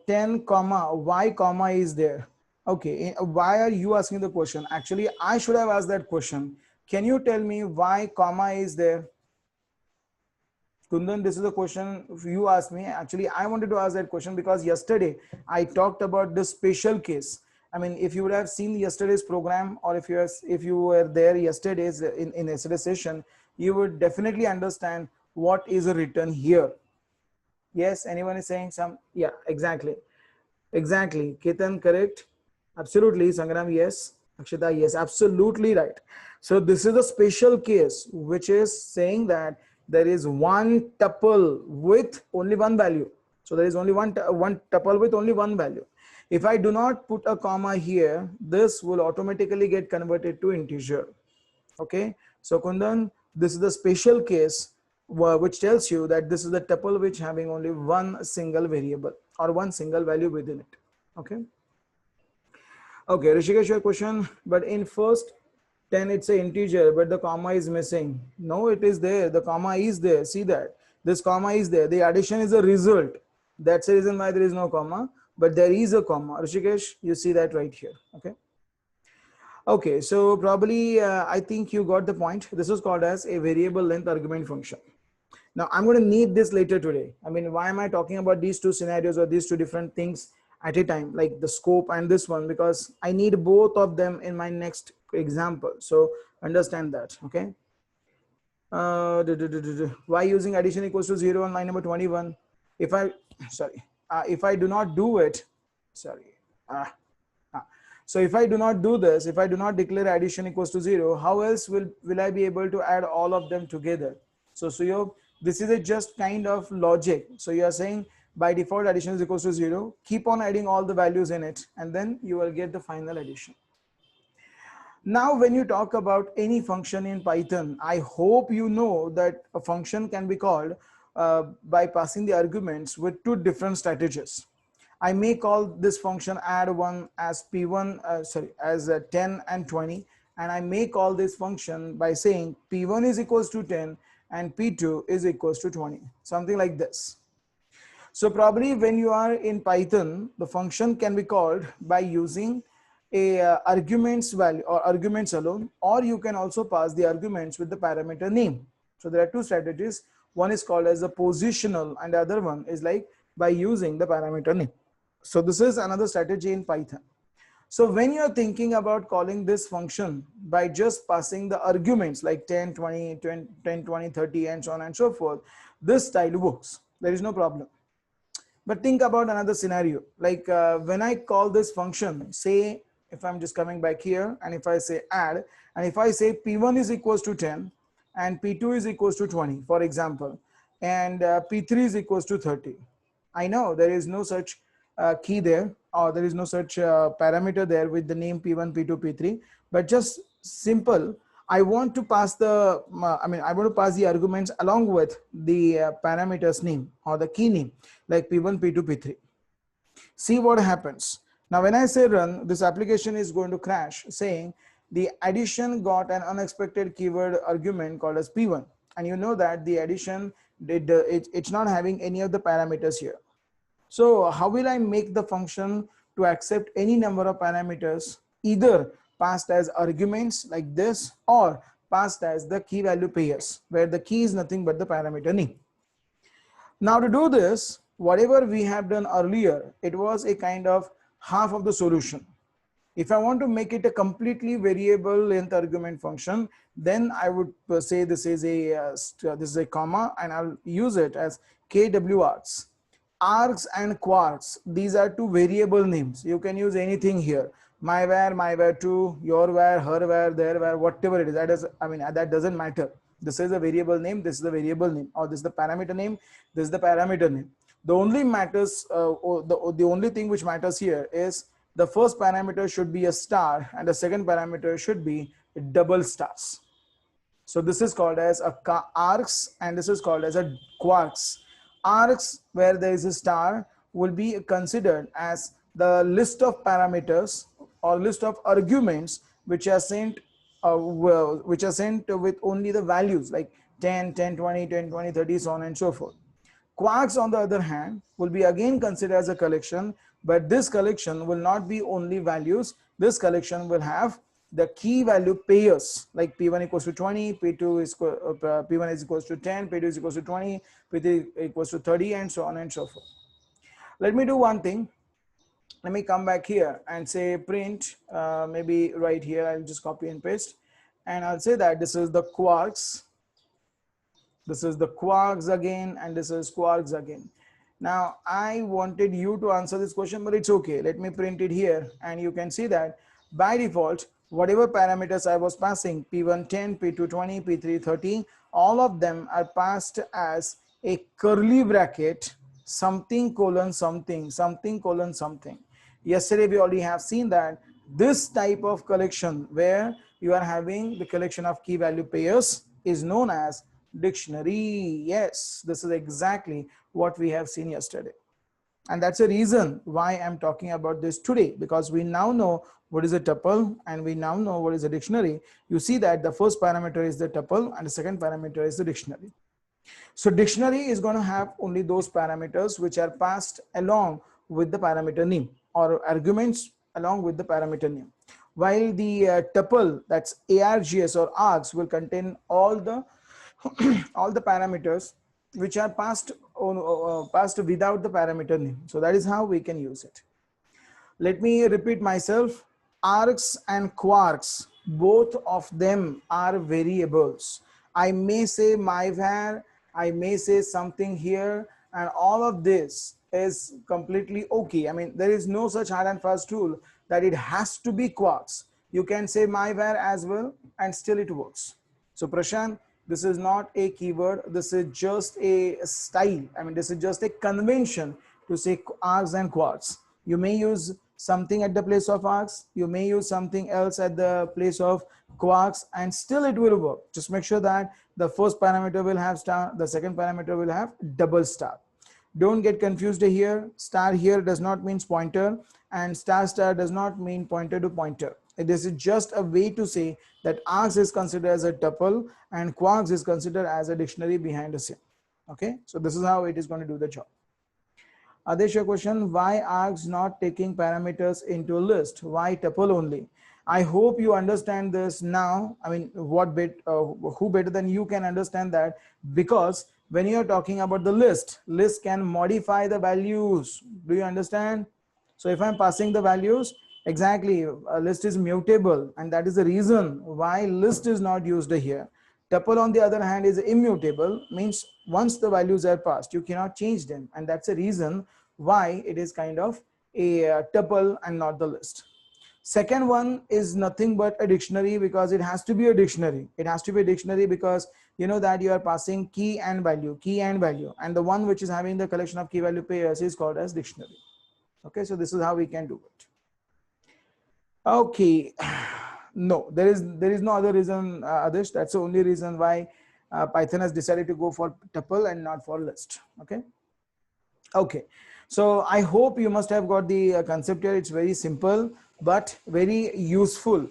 10 comma, why comma is there? Okay, why are you asking the question? Actually, I should have asked that question. Can you tell me why comma is there? Kundan, this is a question you asked me. Actually, I wanted to ask that question because yesterday I talked about this special case. I mean, if you would have seen yesterday's program, or if you were there yesterday's in yesterday's session, you would definitely understand what is written here. Yes, anyone is saying some? Yeah, exactly. Exactly. Ketan, correct. Absolutely. Sangram, yes. Akshita, yes. Absolutely right. So this is a special case which is saying that there is one tuple with only one value. So there is only one tuple with only one value. If I do not put a comma here, this will automatically get converted to integer. Okay. So Kundan, this is the special case which tells you that this is the tuple which having only one single variable or one single value within it. Okay. Okay, Rishikesh, your question, but in first 10 it's a integer, but the comma is missing. No, it is there. The comma is there. See that this comma is there. The addition is a result. That's the reason why there is no comma, but there is a comma. Rishikesh, you see that right here. Okay. Okay, so probably I think you got the point. This is called as a variable length argument function. Now I'm going to need this later today. I mean, why am I talking about these two scenarios or these two different things at a time, like the scope and this one? Because I need both of them in my next example. So understand that, okay? Why using addition equals to 0 on line number 21? If I, sorry, if I do not do it, sorry. So if I do not do this, if I do not declare addition equals to 0, how else will I be able to add all of them together? So Suyog, this is a just kind of logic. So you are saying by default addition is equals to 0, keep on adding all the values in it, and then you will get the final addition. Now, when you talk about any function in Python, I hope you know that a function can be called by passing the arguments with two different strategies. I may call this function add1 as p1, as 10 and 20, and I may call this function by saying p1 is equals to 10 and p2 is equals to 20, something like this. So probably when you are in Python, the function can be called by using a arguments value or arguments alone, or you can also pass the arguments with the parameter name. So there are two strategies. One is called as a positional, and the other one is like by using the parameter name. So this is another strategy in Python. So when you're thinking about calling this function by just passing the arguments like 10, 20, 10, 20, 30, and so on and so forth, this style works. There is no problem. But think about another scenario. Like when I call this function, say, if I'm just coming back here, and if I say add, and if I say p1 is equals to 10 and p2 is equals to 20, for example, and p3 is equals to 30. I know there is no such key there, or there is no such parameter there with the name p1, p2, p3, but just simple. I want to pass the, I want to pass the arguments along with the parameters name or the key name, like p1, p2, p3. See what happens. Now, when I say run, this application is going to crash saying the addition got an unexpected keyword argument called as p1. And you know that the addition, it's not having any of the parameters here. So how will I make the function to accept any number of parameters, either passed as arguments like this or passed as the key value pairs, where the key is nothing but the parameter name. Now to do this, whatever we have done earlier, it was a kind of half of the solution. If I want to make it a completely variable length argument function, then I would say this is a comma, and I'll use it as kwargs. Args and quarks, these are two variable names. You can use anything here. My var 2, your var, her var, their var, whatever it is. That is, that doesn't matter. This is a variable name, this is a variable name, or this is the parameter name, this is the parameter name. The only matters, the only thing which matters here is the first parameter should be a star and the second parameter should be double stars. So this is called as a args and this is called as a quarks. Args, where there is a star, will be considered as the list of parameters or list of arguments which are sent with only the values like 10, 10, 20, 10, 20, 30, so on and so forth. Quarks, on the other hand, will be again considered as a collection, but this collection will not be only values. This collection will have the key value pairs, like P1 equals to 20, P2 is P1 is equals to 10, P2 is equals to 20, P3 equals to 30, and so on and so forth. Let me do one thing. Let me come back here and say print, maybe right here, I'll just copy and paste, and I'll say that this is the quarks, this is the quarks again, and this is quarks again. Now, I wanted you to answer this question, but it's okay. Let me print it here, and you can see that by default, whatever parameters I was passing, P1 10, P2 20, P3 30, all of them are passed as a curly bracket, something colon something, something colon something. Yesterday, we already have seen that this type of collection where you are having the collection of key value pairs is known as dictionary. Yes, this is exactly what we have seen yesterday. And that's the reason why I'm talking about this today, because we now know what is a tuple and we now know what is a dictionary. You see that the first parameter is the tuple and the second parameter is the dictionary. So dictionary is going to have only those parameters which are passed along with the parameter name, or arguments along with the parameter name. While the tuple, that's ARGS or args, will contain all the all the parameters which are passed without the parameter name. So that is how we can use it. Let me repeat myself. Args and quarks, both of them are variables. I may say my var, I may say something here, and all of this is completely okay. I mean, there is no such hard and fast rule that it has to be quarks. You can say my var as well and still it works. So Prashant, this is not a keyword, this is just a style. I mean, this is just a convention to say args and quarks. You may use something at the place of args, you may use something else at the place of quarks, and still it will work. Just make sure that the first parameter will have star, the second parameter will have double star. Don't get confused here. Star here does not mean pointer, and star star does not mean pointer to pointer. This is just a way to say that args is considered as a tuple and quarks is considered as a dictionary behind the scene. Okay, so this is how it is going to do the job. Adesh, your question, why args not taking parameters into a list? Why tuple only? I hope you understand this now. I mean, who better than you can understand that, because when you're talking about the list can modify the values. Do you understand? So if I'm passing the values, exactly, a list is mutable, and that is the reason why list is not used here. Tuple, on the other hand, is immutable, means once the values are passed, you cannot change them, and that's the reason why it is kind of a tuple and not the list. Second one is nothing but a dictionary, because it has to be a dictionary. It has to be a dictionary because you know that you are passing key and value, and the one which is having the collection of key value pairs is called as dictionary. Okay, so this is how we can do it. Okay, no, there is no other reason, Adesh. That's the only reason why Python has decided to go for tuple and not for list. Okay. Okay, so I hope you must have got the concept here. It's very simple but very useful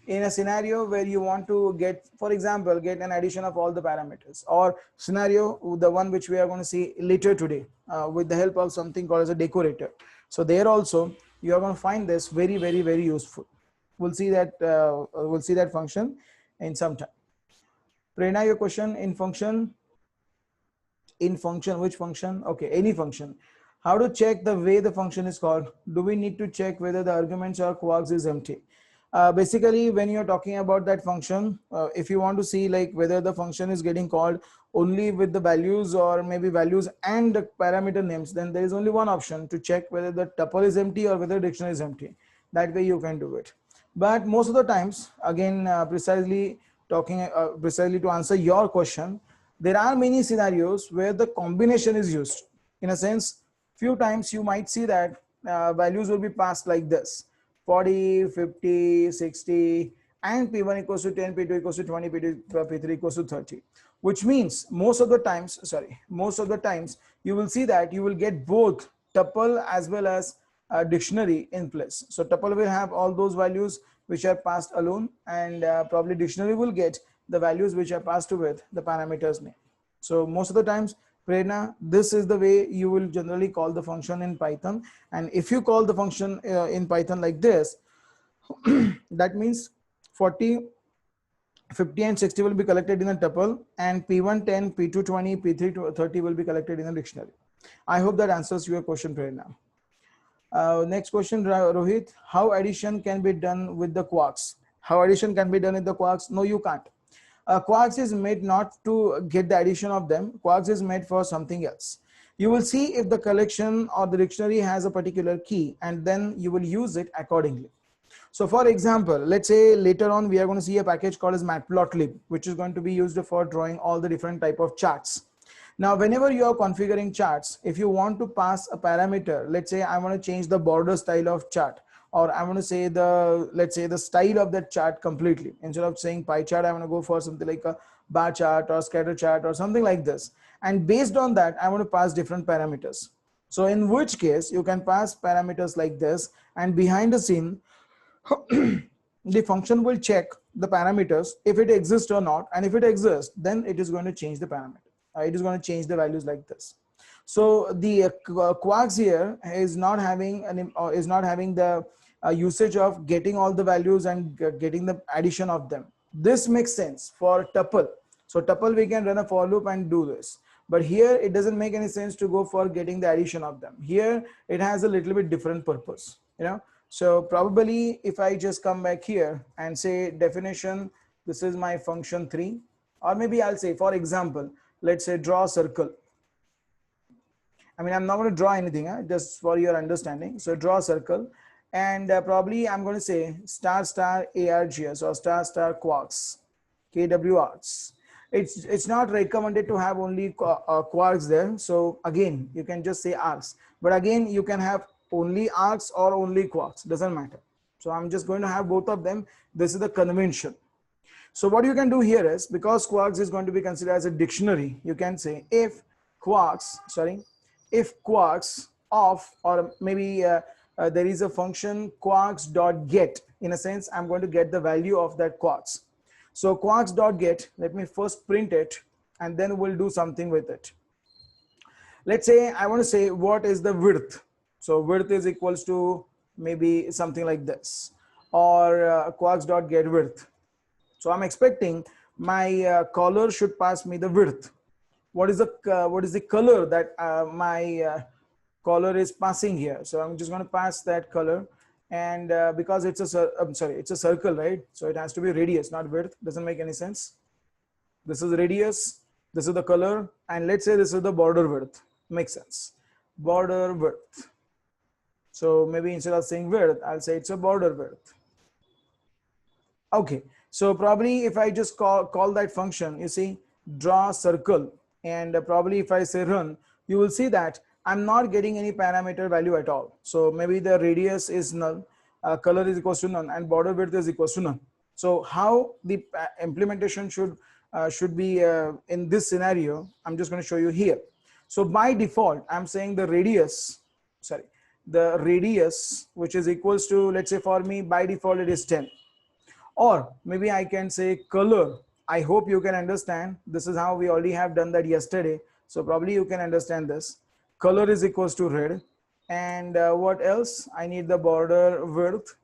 in a scenario where you want to get, for example, get an addition of all the parameters, or scenario, the one which we are going to see later today with the help of something called as a decorator. So there also you are going to find this very, very, very useful. We'll see that function in some time. Prerna, your question, in function, which function? Okay, any function. How to check the way the function is called? Do we need to check whether the arguments or quarks is empty? Basically, when you're talking about that function, if you want to see like whether the function is getting called only with the values or maybe values and the parameter names, then there is only one option to check whether the tuple is empty or whether the dictionary is empty. That way you can do it. But most of the times, again, precisely to answer your question, there are many scenarios where the combination is used. In a sense, few times you might see that values will be passed like this: 40, 50, 60, and P1 equals to 10, P2 equals to 20, P3 equals to 30. Which means most of the times you will see that you will get both tuple as well as dictionary in place. So tuple will have all those values which are passed alone, and probably dictionary will get the values which are passed with the parameters name. So most of the times, Prerna, this is the way you will generally call the function in Python. And if you call the function in Python like this, That means 40, 50 and 60 will be collected in a tuple, and P1 10, P2 20, P3 30 will be collected in a dictionary. I hope that answers your question, Prerna. Next question, Rohit. How addition can be done with the quarks? How addition can be done with the quarks? No, you can't. Quarks is made not to get the addition of them. Quarks is made for something else. You will see if the collection or the dictionary has a particular key, and then you will use it accordingly. So for example, let's say later on we are going to see a package called as matplotlib, which is going to be used for drawing all the different type of charts. Now, whenever you are configuring charts, if you want to pass a parameter, let's say I want to change the border style of chart, or I want to say let's say the style of that chart completely. Instead of saying pie chart, I want to go for something like a bar chart or scatter chart or something like this. And based on that, I want to pass different parameters. So in which case you can pass parameters like this, and behind the scene, the function will check the parameters if it exists or not, and if it exists, then it is going to change the parameter. It is going to change the values like this. So the quarks here is not having the usage of getting all the values and getting the addition of them. This makes sense for tuple. So tuple we can run a for loop and do this. But here it doesn't make any sense to go for getting the addition of them. Here it has a little bit different purpose, you know. So probably if I just come back here and say definition, this is my function 3, or maybe I'll say, for example, let's say draw a circle. I mean, I'm not going to draw anything, just for your understanding. So draw a circle, and probably I'm going to say star star ARGS or star star quarks, KWRs. It's not recommended to have only quarks there. So again, you can just say arcs, but again, you can have only arcs or only quarks, doesn't matter. So I'm just going to have both of them. This is the convention. So what you can do here is, because quarks is going to be considered as a dictionary, you can say if quarks of, or maybe there is a function quarks.get. In a sense, I'm going to get the value of that quarks. So quarks.get, let me first print it, and then we'll do something with it. Let's say I want to say what is the width. So width is equals to maybe something like this, or quarks.get width. So I'm expecting my color should pass me the width. What is the color that my color is passing here? So I'm just going to pass that color, and because it's a circle, right? So it has to be radius, not width. Doesn't make any sense. This is radius, this is the color, and let's say this is the border width. Makes sense. Border width. So maybe instead of saying width, I'll say it's a border width. Okay, so probably if I just call that function, you see, draw circle, and probably if I say run, you will see that I'm not getting any parameter value at all. So maybe the radius is null, color is equals to none, and border width is equals to none. So how the implementation should be in this scenario, I'm just going to show you here. So by default, I'm saying the radius, which is equals to, let's say for me, by default it is 10. Or maybe I can say color. I hope you can understand. This is how we already have done that yesterday. So probably you can understand this. Color is equals to red. And what else? I need the border width,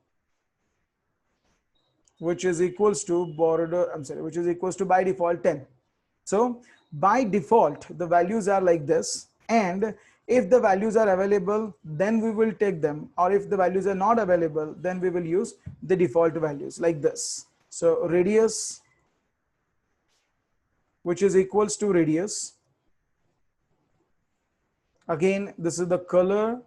which is equals to which is equals to by default 10. So by default, the values are like this. And if the values are available, then we will take them. Or if the values are not available, then we will use the default values like this. So radius, which is equals to radius. Again, this is the color,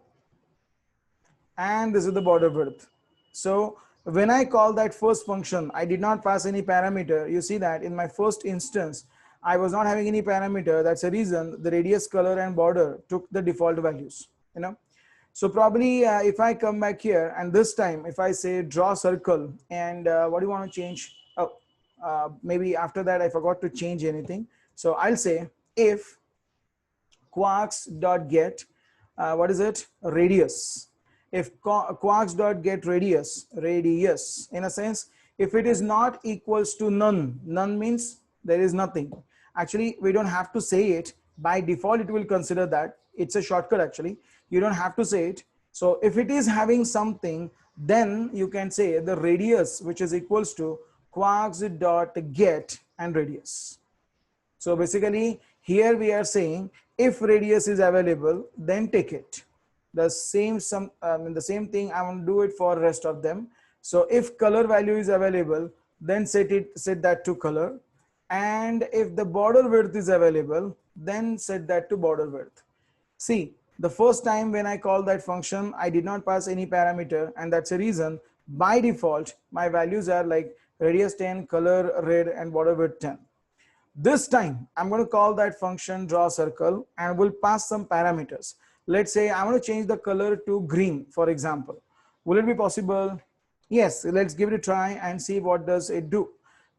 and this is the border width. So when I call that first function, I did not pass any parameter. You see that in my first instance, I was not having any parameter. That's the reason the radius, color, and border took the default values, you know. So probably if I come back here, and this time if I say draw circle, and what do you want to change? Oh, maybe after that I forgot to change anything. So I'll say if quarks.get, what is it? Radius. If quarks.get radius, in a sense, if it is not equals to none, none means there is nothing. Actually, we don't have to say it. By default, it will consider that. It's a shortcut actually. You don't have to say it. So if it is having something then you can say the radius, which is equals to quarks dot get and radius. So basically here we are saying if radius is available, then take it. The same thing I want to do it for rest of them. So if color value is available, then set that to color, and if the border width is available, then set that to border width. See, the first time when I call that function, I did not pass any parameter, and that's a reason by default my values are like radius 10, color red, and border width 10. This time I'm going to call that function draw circle and we'll pass some parameters. Let's say I want to change the color to green, for example. Will it be possible? Yes, let's give it a try and see what does it do.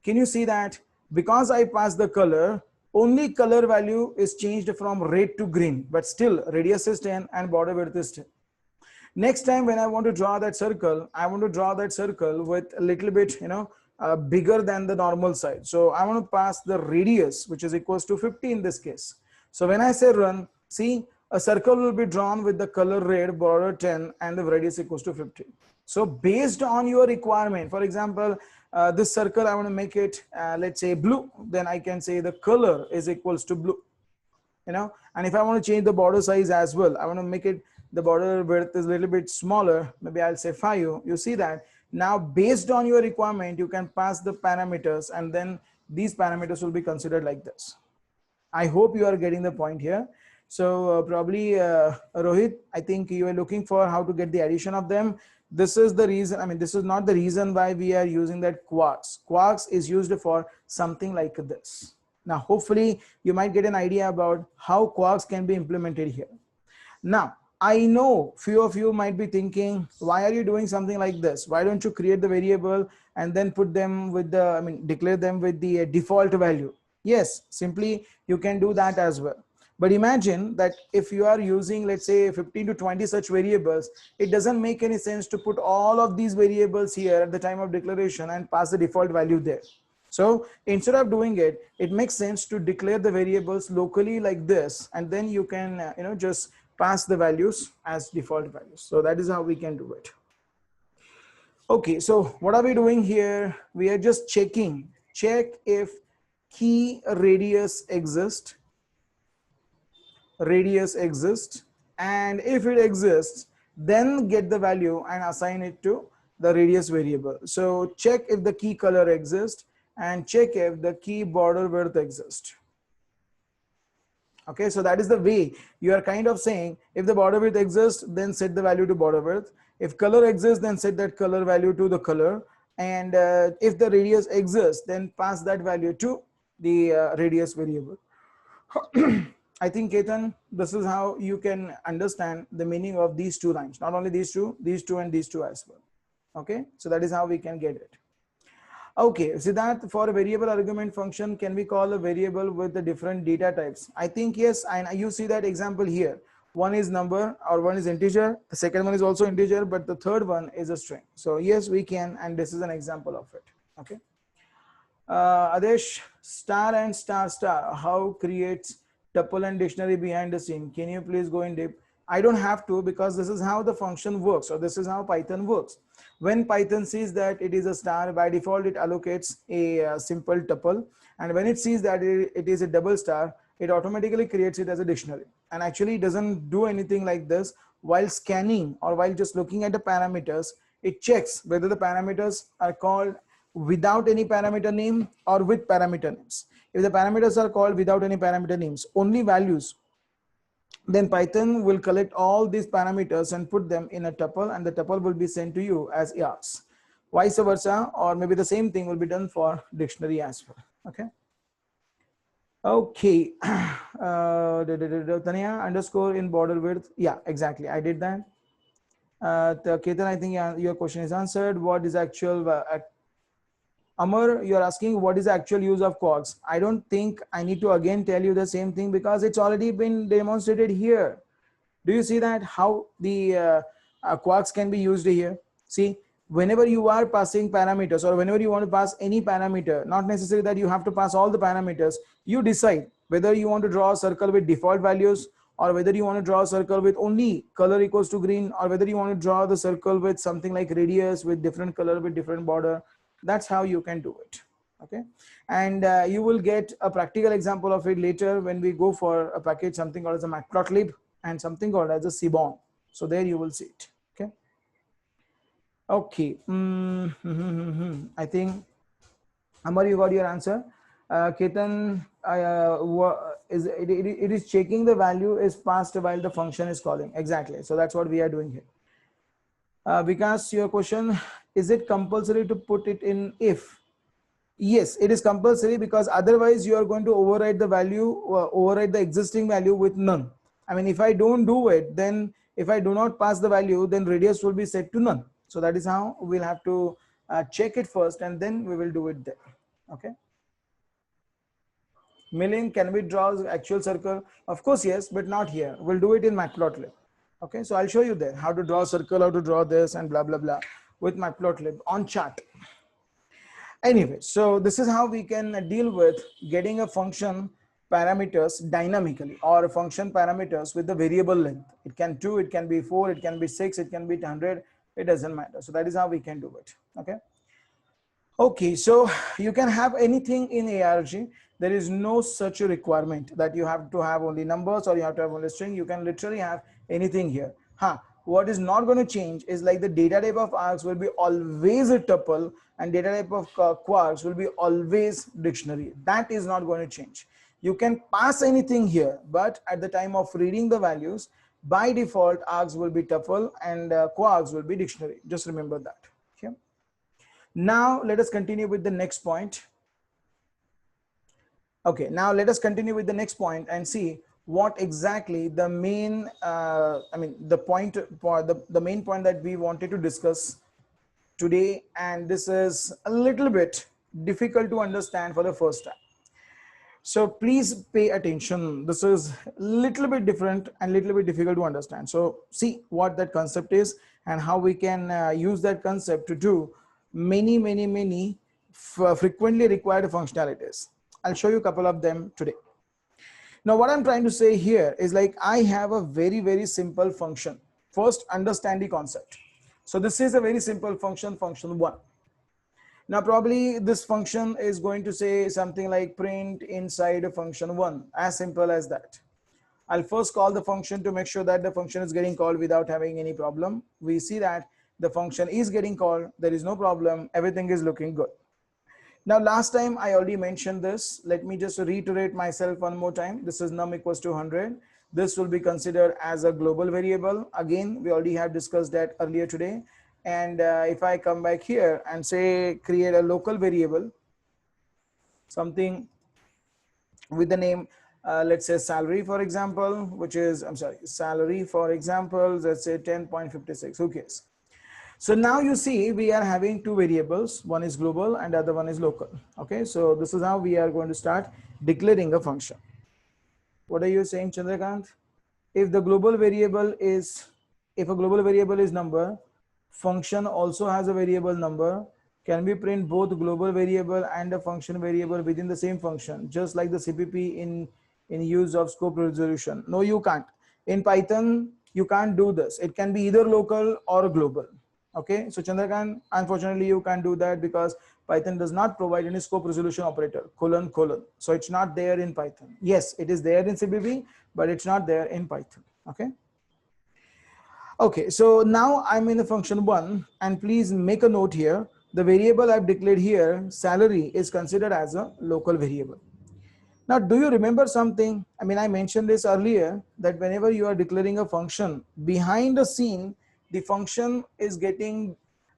Can you see that because I passed the color, only color value is changed from red to green, but still radius is 10 and border width is 10. Next time when I want to draw that circle, I want to draw that circle with a little bit, bigger than the normal side. So I want to pass the radius, which is equals to 50 in this case. So when I say run, see, a circle will be drawn with the color red, border 10, and the radius equals to 50. So based on your requirement, for example, this circle, I want to make it, let's say blue, then I can say the color is equals to blue, and if I want to change the border size as well, I want to make it, the border width is a little bit smaller, maybe I'll say 5. You see that now based on your requirement, you can pass the parameters, and then these parameters will be considered like this. I hope you are getting the point here. So probably Rohit, I think you are looking for how to get the addition of them. This is the reason, this is not the reason why we are using that quarks. Quarks is used for something like this. Now, hopefully you might get an idea about how quarks can be implemented here. Now, I know few of you might be thinking, why are you doing something like this? Why don't you create the variable and then put them with the, declare them with the default value? Yes, simply you can do that as well. But imagine that if you are using, let's say 15 to 20 such variables, it doesn't make any sense to put all of these variables here at the time of declaration and pass the default value there. So instead of doing it, it makes sense to declare the variables locally like this, and then you can, just pass the values as default values. So that is how we can do it. Okay, so what are we doing here? We are just check if key radius exists, and if it exists, then get the value and assign it to the radius variable. So check if the key color exists and check if the key border width exists. Okay, so that is the way you are kind of saying if the border width exists, then set the value to border width. If color exists, then set that color value to the color. And if the radius exists, then pass that value to the radius variable. I think, Ketan, this is how you can understand the meaning of these two lines. Not only these two and these two as well. Okay, so that is how we can get it. Okay, Siddharth, for a variable argument function, can we call a variable with the different data types? I think yes, and you see that example here. One is number or one is integer. The second one is also integer, but the third one is a string. So yes, we can, and this is an example of it. Okay. Adesh, star and star star, how creates tuple and dictionary behind the scene? Can you please go in deep? I don't have to, because this is how the function works, or this is how Python works. When Python sees that it is a star, by default it allocates a simple tuple, and when it sees that it is a double star, it automatically creates it as a dictionary. And actually it doesn't do anything like this. While scanning or while just looking at the parameters, it checks whether the parameters are called without any parameter name or with parameter names. If the parameters are called without any parameter names, only values, then Python will collect all these parameters and put them in a tuple, and the tuple will be sent to you as ARGs. Vice versa, or maybe the same thing will be done for dictionary as well. Okay. Okay. Tanya underscore in border width. Yeah, exactly. I did that. Ketan, I think your question is answered. What is actual? Amar, you're asking what is the actual use of quarks. I don't think I need to again tell you the same thing, because it's already been demonstrated here. Do you see that how the quarks can be used here? See, whenever you are passing parameters, or whenever you want to pass any parameter, not necessarily that you have to pass all the parameters, you decide whether you want to draw a circle with default values or whether you want to draw a circle with only color equals to green, or whether you want to draw the circle with something like radius with different color with different border. That's how you can do it. Okay, and you will get a practical example of it later when we go for a package, something called as a matplotlib and something called as a cbon. So there you will see it. Okay. Okay. I think Amar, you got your answer. Ketan, it is checking the value is passed while the function is calling. Exactly. So that's what we are doing here. Vikas, your question, is it compulsory to put it in if? Yes, it is compulsory, because otherwise you are going to override the value, override the existing value with none. I mean, if I don't do it, then if I do not pass the value, then radius will be set to none. So that is how we'll have to check it first, and then we will do it there. Okay. Milling, can we draw the actual circle? Of course, yes, but not here. We'll do it in matplotlib. Okay, so I'll show you there how to draw a circle, how to draw this, and blah blah blah with matplotlib on chart. Anyway, so this is how we can deal with getting a function parameters dynamically, or a function parameters with the variable length. It can 2, it can be 4, it can be 6, it can be 100. It doesn't matter. So that is how we can do it. Okay. Okay, so you can have anything in ARG. There is no such a requirement that you have to have only numbers or you have to have only string. You can literally have anything here. What is not going to change is like the data type of args will be always a tuple, and data type of quarks will be always dictionary. That is not going to change. You can pass anything here, but at the time of reading the values, by default, args will be tuple and quarks will be dictionary. Just remember that. Okay. Now let us continue with the next point. Okay, now let us continue with the next point and see what exactly the main, the main point that we wanted to discuss today. And this is a little bit difficult to understand for the first time. So please pay attention. This is a little bit different and little bit difficult to understand. So see what that concept is and how we can use that concept to do many frequently required functionalities. I'll show you a couple of them today. Now, what I'm trying to say here is like I have a very simple function. First, understand the concept. So this is a very simple function, function 1. Now, probably this function is going to say something like print inside a function 1, as simple as that. I'll first call the function to make sure that the function is getting called without having any problem. We see that the function is getting called. There is no problem. Everything is looking good. Now, last time I already mentioned this. Let me just reiterate myself one more time. This is num equals to 100. This will be considered as a global variable. Again, we already have discussed that earlier today. And if I come back here and say create a local variable, something with the name, let's say salary, for example, which is, salary, for example, let's say 10.56, who cares? So now you see we are having two variables. One is global and the other one is local. Okay, so this is how we are going to start declaring a function. What are you saying, Chandrakant? If a global variable is number, function also has a variable number. Can we print both global variable and a function variable within the same function, just like the CPP in use of scope resolution? No, you can't. In Python, you can't do this. It can be either local or global. Okay, so Chandrakant, unfortunately, you can't do that because Python does not provide any scope resolution operator, : : So it's not there in Python. Yes, it is there in CPP, but it's not there in Python. Okay. Okay, so now I'm in the function 1, and please make a note here. The variable I've declared here, salary, is considered as a local variable. Now, do you remember something? I mean, I mentioned this earlier that whenever you are declaring a function, behind the scene, the function is getting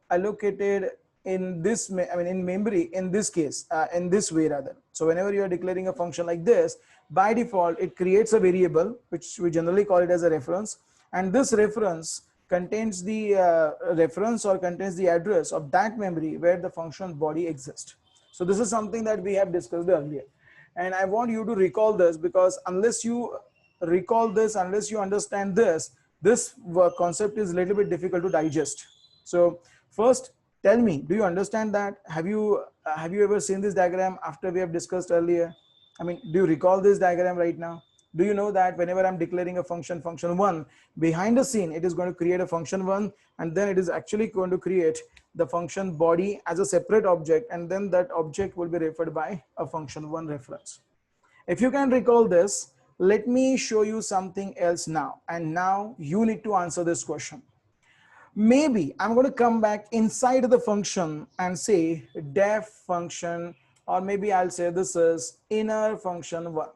allocated in this, in memory, in this case, in this way rather. So whenever you are declaring a function like this, by default, it creates a variable, which we generally call it as a reference. And this reference contains the reference or contains the address of that memory where the function body exists. So this is something that we have discussed earlier. And I want you to recall this, because unless you recall this, unless you understand this, this concept is a little bit difficult to digest. So first, tell me, do you understand that? Have you ever seen this diagram after we have discussed earlier? I mean, do you recall this diagram right now? Do you know that whenever I'm declaring a function, function one, behind the scene, it is going to create a function one, and then it is actually going to create the function body as a separate object, and then that object will be referred by a function one reference. If you can recall this, let me show you something else now. And now you need to answer this question. Maybe I'm going to come back inside the function and say def function, or maybe I'll say this is inner function one.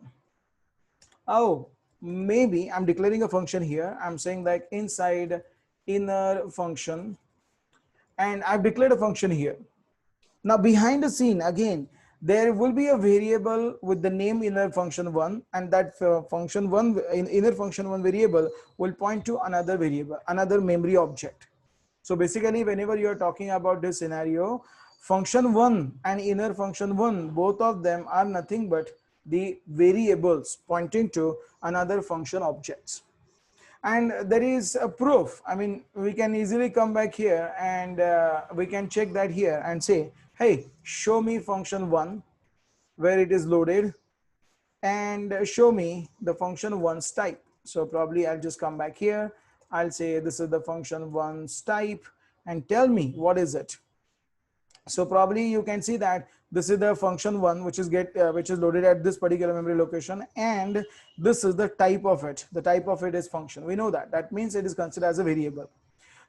Oh, maybe I'm declaring a function here. I'm saying like inside inner function, and I've declared a function here. Now behind the scene, again, there will be a variable with the name inner function one, and that function one, inner function one variable will point to another variable, another memory object. So basically, whenever you are talking about this scenario, function one and inner function one, both of them are nothing but the variables pointing to another function objects. And there is a proof. I mean, we can easily come back here and we can check that here and say, hey, show me function one where it is loaded, and show me the function one's type. So probably I'll just come back here. I'll say this is the function one's type, and tell me what is it. So probably you can see that this is the function one which is loaded at this particular memory location, and this is the type of it. The type of it is function. We know that. That means it is considered as a variable.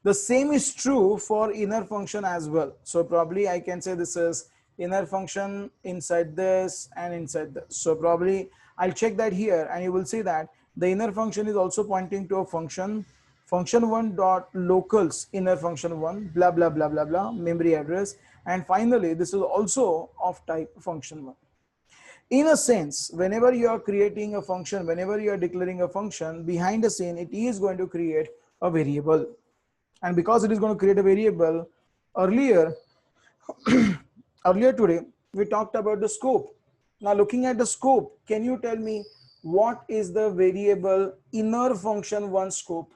The same is true for inner function as well. So probably I can say this is inner function inside this and inside this. So probably I'll check that here, and you will see that the inner function is also pointing to a function one dot locals inner function one, blah blah blah blah blah, memory address, and finally this is also of type function one. In a sense, whenever you are creating a function, whenever you are declaring a function, behind the scene it is going to create a variable. And because it is going to create a variable, earlier today we talked about the scope. Now looking at the scope, can you tell me what is the variable inner function one scope?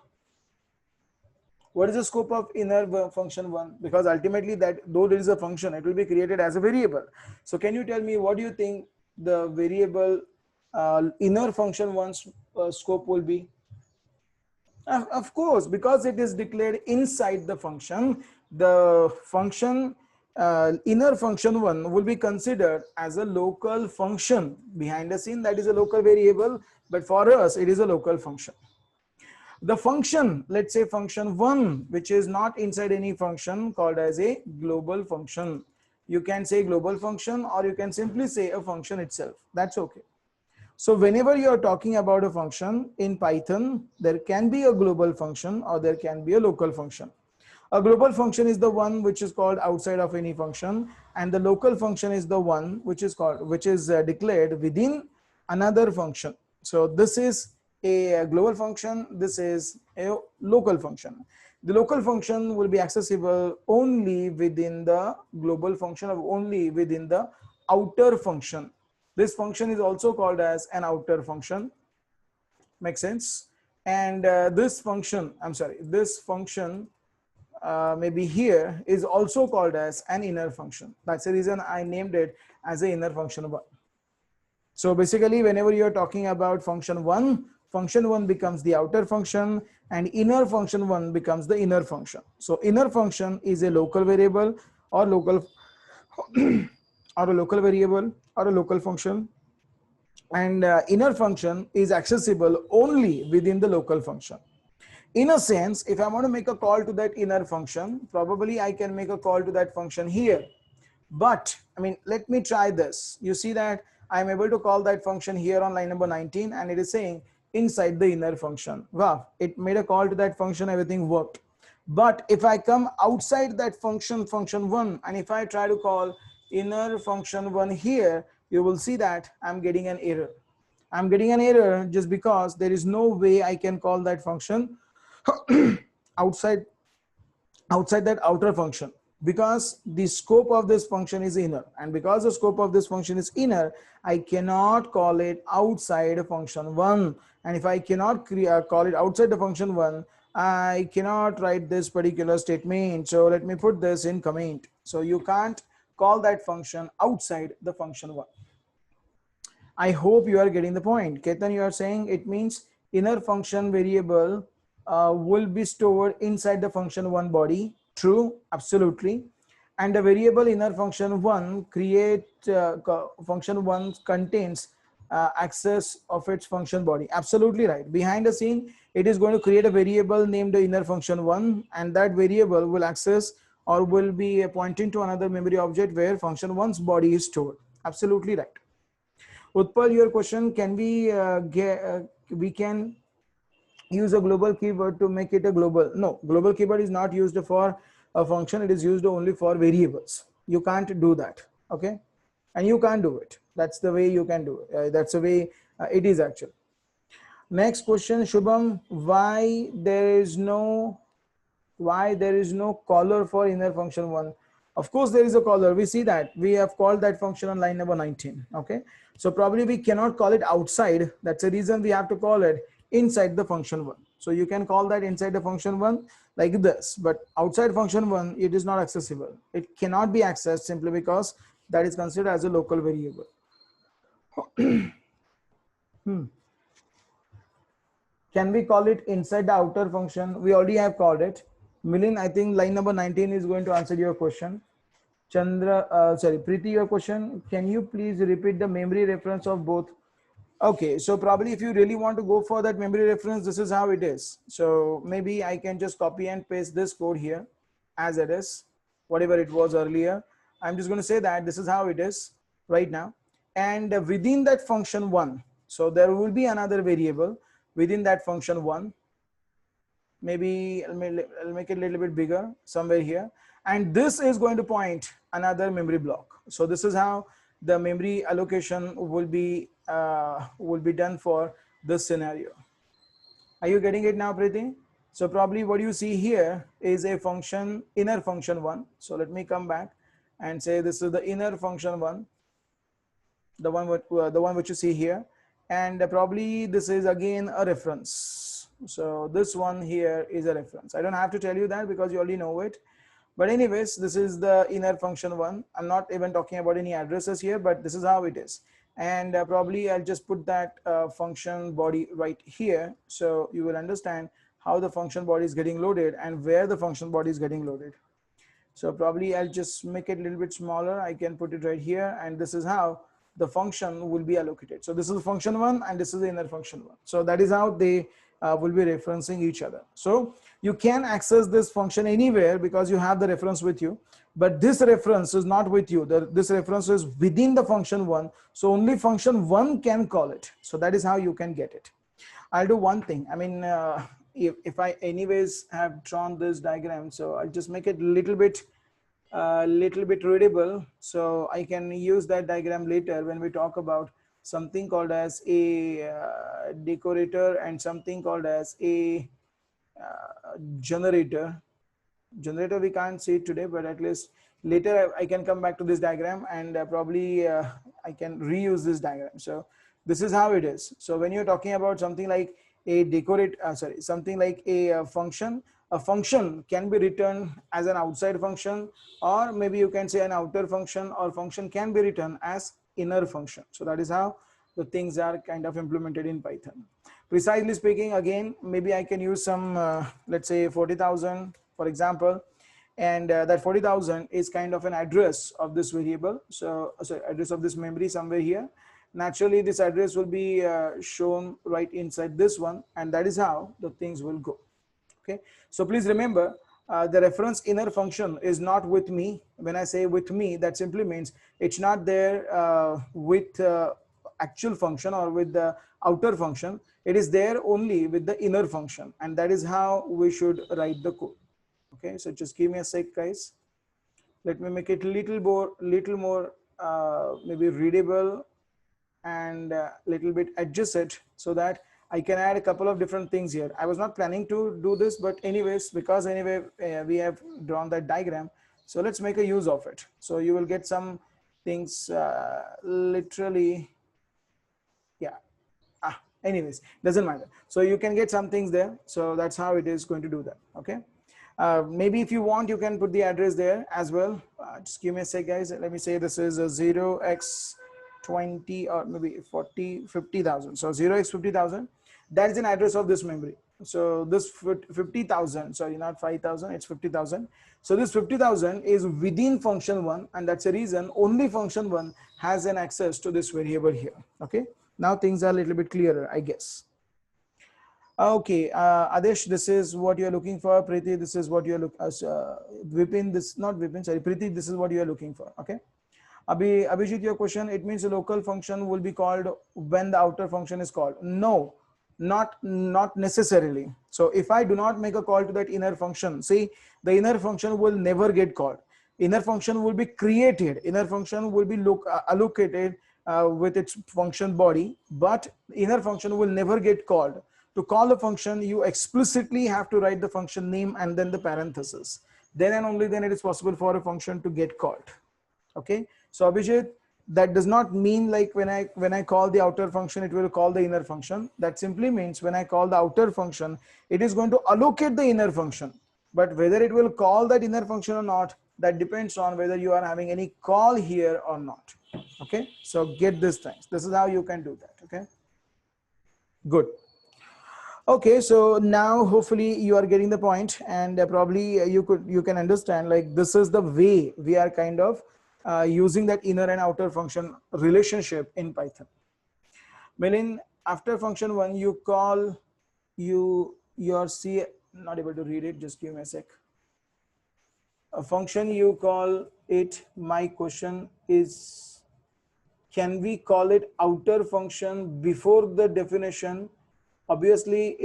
What is the scope of inner function one? Because ultimately that, though there is a function, it will be created as a variable. So can you tell me what do you think the variable inner function one's scope will be? Of course, because it is declared inside the function inner function one will be considered as a local function. Behind the scene, that is a local variable, but for us it is a local function. The function, let's say function one, which is not inside any function, called as a global function. You can say global function, or you can simply say a function itself. That's okay. So whenever you are talking about a function in Python, there can be a global function or there can be a local function. A global function is the one which is called outside of any function, and the local function is the one which is declared within another function. So this is a global function, this is a local function. The local function will be accessible only within the global function, or only within the outer function. This function is also called as an outer function. Make sense? And this function maybe here is also called as an inner function. That's the reason I named it as an inner function one. So basically, whenever you're talking about function one becomes the outer function, and inner function one becomes the inner function. So inner function is a local variable or local or a local variable or a local function, and inner function is accessible only within the local function. In a sense, if I want to make a call to that inner function, probably I can make a call to that function here. But I mean, let me try this. You see that I'm able to call that function here on line number 19, and it is saying inside the inner function. Wow, it made a call to that function, everything worked. But if I come outside that function one, and if I try to call inner function one here, you will see that I'm getting an error. I'm getting an error just because there is no way I can call that function outside that outer function, because the scope of this function is inner, and because the scope of this function is inner, I cannot call it outside function one. And if I cannot call it outside the function one, I cannot write this particular statement. So let me put this in comment. So you can't call that function outside the function one. I hope you are getting the point. Ketan, you are saying it means inner function variable will be stored inside the function one body. True, absolutely. And the variable inner function one function one contains access of its function body. Absolutely right. Behind the scene, it is going to create a variable named the inner function one, and that variable will access or will be pointing to another memory object where function one's body is stored. Absolutely right. Utpal, your question, can we can use a global keyword to make it a global? No, global keyword is not used for a function. It is used only for variables. You can't do that. Okay. And you can't do it. That's the way you can do it. That's the way it is actually. Next question, Shubham, why there is no caller for inner function one? Of course there is a caller. We see that we have called that function on line number 19. Okay, so probably we cannot call it outside. That's the reason we have to call it inside the function one. So you can call that inside the function one like this, but outside function one it is not accessible. It cannot be accessed simply because that is considered as a local variable. Can we call it inside the outer function? We already have called it. Milin, I think line number 19 is going to answer your question. Chandra, sorry, Preeti, your question. Can you please repeat the memory reference of both? Okay, so probably if you really want to go for that memory reference, this is how it is. So maybe I can just copy and paste this code here as it is, whatever it was earlier. I'm just going to say that this is how it is right now. And within that function one, so there will be another variable within that function one. Maybe I'll make it a little bit bigger somewhere here. And this is going to point another memory block. So this is how the memory allocation will be done for this scenario. Are you getting it now, Preeti? So probably what you see here is a function, inner function one. So let me come back and say this is the inner function one, the one which you see here, and probably this is again a reference. So this one here is a reference. I don't have to tell you that because you already know it. But anyways, this is the inner function one. I'm not even talking about any addresses here, but this is how it is. And probably I'll just put that function body right here. So you will understand how the function body is getting loaded and where the function body is getting loaded. So probably I'll just make it a little bit smaller. I can put it right here. And this is how the function will be allocated. So this is function one and this is the inner function one. So that is how they will be referencing each other. So you can access this function anywhere because you have the reference with you, but this reference is not with you. This reference is within the function one. So only function one can call it. So that is how you can get it. I'll do one thing. I mean, if I anyways have drawn this diagram, so I'll just make it a little bit readable, so I can use that diagram later when we talk about something called as a decorator and something called as a generator. We can't see it today, but at least later I can come back to this diagram and probably I can reuse this diagram. So this is how it is. So when you're talking about something like a something like a function can be written as an outside function, or maybe you can say an outer function, or function can be written as inner function. So that is how the things are kind of implemented in Python. Precisely speaking, again, maybe I can use some, let's say 40,000, for example, and that 40,000 is kind of an address of this variable. So, address of this memory somewhere here. Naturally, this address will be shown right inside this one, and that is how the things will go. Okay, so please remember the reference inner function is not with me. When I say with me, that simply means it's not there with actual function or with the outer function. It is there only with the inner function, and that is how we should write the code. Okay, so just give me a sec, guys. Let me make it little more maybe readable and little bit adjust it so that I can add a couple of different things here. I was not planning to do this, but anyways, because anyway, we have drawn that diagram. So let's make a use of it. So you will get some things literally, yeah. Anyways, doesn't matter. So you can get some things there. So that's how it is going to do that. Okay. Maybe if you want, you can put the address there as well. Just give me a sec, guys. Let me say this is a 0x 20 or maybe 40, 50,000. So 0x50,000, that is an address of this memory. So this 50,000, sorry, not 5,000, it's 50,000. So this 50,000 is within function 1, and that's the reason only function 1 has an access to this variable here. Okay, now things are a little bit clearer, I guess. Okay, Adesh, this is what you're looking for. Preeti, this is what you're looking Vipin, this, not Vipin, sorry, Preeti, this is what you're looking for. Okay. Abhijit, your question, it means a local function will be called when the outer function is called. No, not necessarily. So if I do not make a call to that inner function, see, the inner function will never get called. Inner function will be created. Inner function will be allocated with its function body, but inner function will never get called. To call a function, you explicitly have to write the function name and then the parenthesis. Then and only then it is possible for a function to get called. Okay, so Abhijit, that does not mean like when I call the outer function, it will call the inner function. That simply means when I call the outer function, it is going to allocate the inner function. But whether it will call that inner function or not, that depends on whether you are having any call here or not. Okay, so get these things. This is how you can do that. Okay, good. Okay, so now hopefully you are getting the point, and probably you can understand like this is the way we are kind of using that inner and outer function relationship in Python. Meaning after function 1, you call your C, not able to read it, just give me a sec. A function you call it, my question is, can we call it outer function before the definition? Obviously,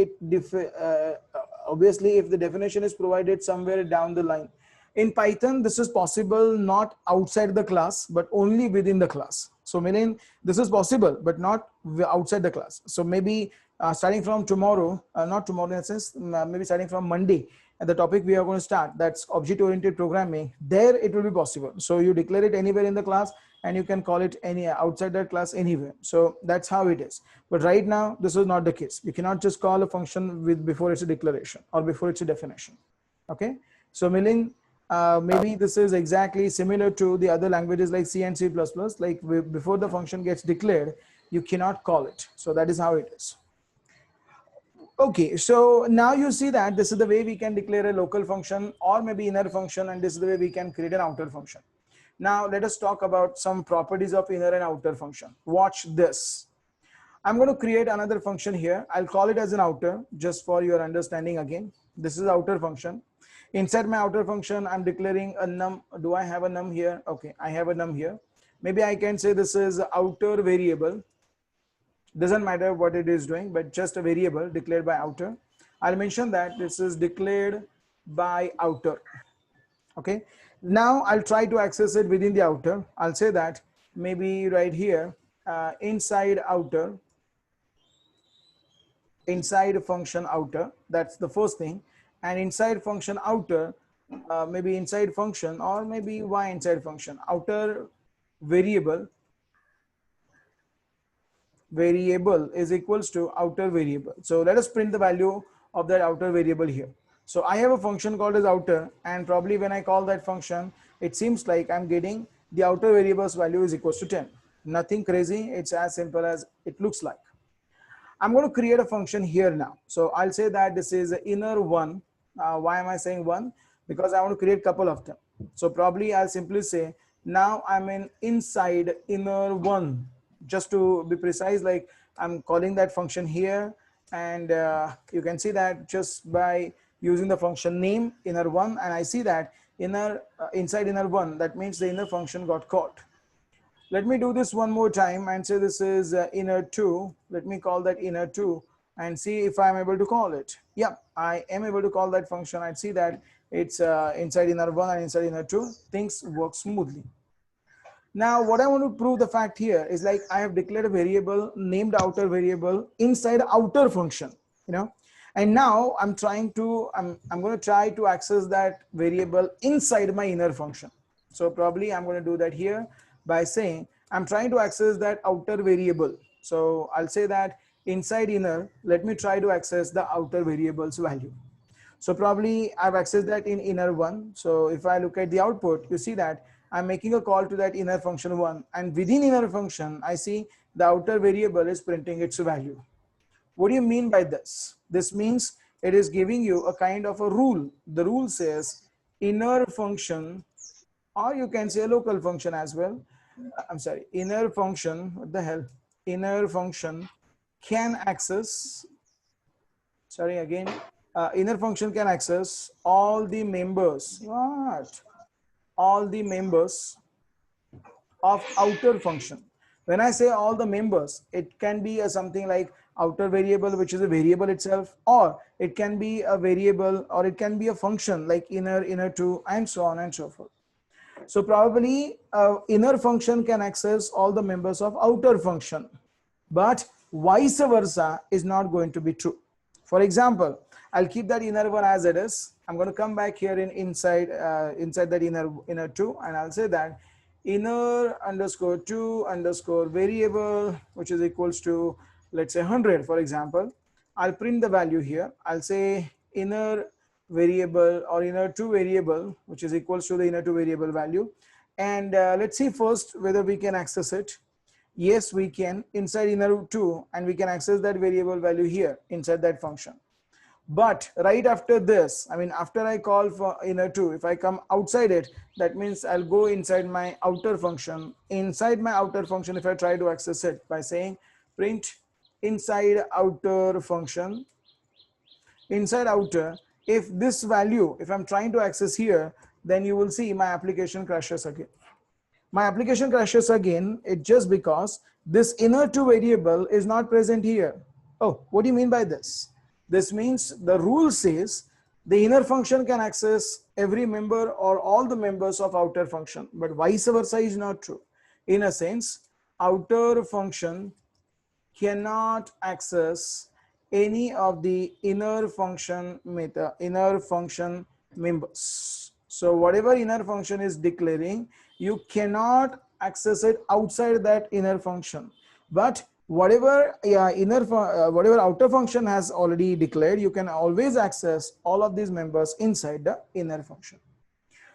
obviously, if the definition is provided somewhere down the line. In Python, this is possible not outside the class, but only within the class. So meaning this is possible, but not outside the class. So maybe starting from tomorrow, not tomorrow in a sense, maybe starting from Monday, and the topic we are going to start, that's object-oriented programming, there it will be possible. So you declare it anywhere in the class, and you can call it any outside that class anywhere. So that's how it is. But right now, this is not the case. You cannot just call a function with before it's a declaration or before it's a definition. Okay. So meaning maybe this is exactly similar to the other languages like C and C++. Like before the function gets declared, you cannot call it. So that is how it is. Okay, so now you see that this is the way we can declare a local function or maybe inner function, and this is the way we can create an outer function. Now let us talk about some properties of inner and outer function. Watch this. I'm going to create another function here. I'll call it as an outer just for your understanding again. This is outer function. Inside my outer function, I'm declaring a num. Do I have a num here? Okay, I have a num here. Maybe I can say this is outer variable. Doesn't matter what it is doing, but just a variable declared by outer. I'll mention that this is declared by outer. Okay. Now I'll try to access it within the outer. I'll say that maybe right here, inside outer, inside function outer. That's the first thing. And inside function outer, maybe inside function, or maybe why inside function, outer variable is equals to outer variable. So let us print the value of that outer variable here. So I have a function called as outer, and probably when I call that function, it seems like I'm getting the outer variable's value is equals to 10. Nothing crazy. It's as simple as it looks like. I'm going to create a function here now. So I'll say that this is inner one. Why am I saying one? Because I want to create a couple of them. So probably I'll simply say, now I'm in inside inner one. Just to be precise, like I'm calling that function here, and you can see that just by using the function name inner one, and I see that inner inside inner one, that means the inner function got called. Let me do this one more time and say this is inner two. Let me call that inner two and see if I'm able to call it. Yeah, I am able to call that function. I see that it's inside inner one and inside inner two. Things work smoothly. Now, what I want to prove the fact here is like I have declared a variable named outer variable inside outer function, you know, and now I'm going to try to access that variable inside my inner function. So probably I'm going to do that here by saying I'm trying to access that outer variable. So I'll say that inside inner, let me try to access the outer variable's value. So probably I've accessed that in inner one. So if I look at the output, you see that I'm making a call to that inner function 1, and within inner function, I see the outer variable is printing its value. What do you mean by this? This means it is giving you a kind of a rule. The rule says inner function, or you can say a local function as well. I'm sorry, inner function, what the hell? Inner function can access, sorry again, inner function can access all the members, what? All the members of outer function. When I say all the members, it can be a something like outer variable, which is a variable itself, or it can be a variable, or it can be a function like inner, inner 2, and so on and so forth. So probably inner function can access all the members of outer function, but vice versa is not going to be true. For example, I'll keep that inner one as it is. I'm going to come back here in inside that inner 2, and I'll say that inner underscore 2 underscore variable, which is equals to, let's say 100, for example. I'll print the value here. I'll say inner variable or inner 2 variable, which is equals to the inner 2 variable value. And let's see first whether we can access it. Yes, we can inside inner 2, and we can access that variable value here inside that function. But right after this, I mean, after I call for inner 2, if I come outside it, that means I'll go inside my outer function. Inside my outer function, if I try to access it by saying print inside outer function, inside outer, if this value, if I'm trying to access here, then you will see my application crashes again. My application crashes again, it's just because this inner 2 variable is not present here. Oh, what do you mean by this? This means the rule says the inner function can access every member or all the members of outer function, but vice versa is not true. In a sense, outer function cannot access any of the inner function members. So whatever inner function is declaring, you cannot access it outside that inner function. But whatever whatever outer function has already declared, you can always access all of these members inside the inner function.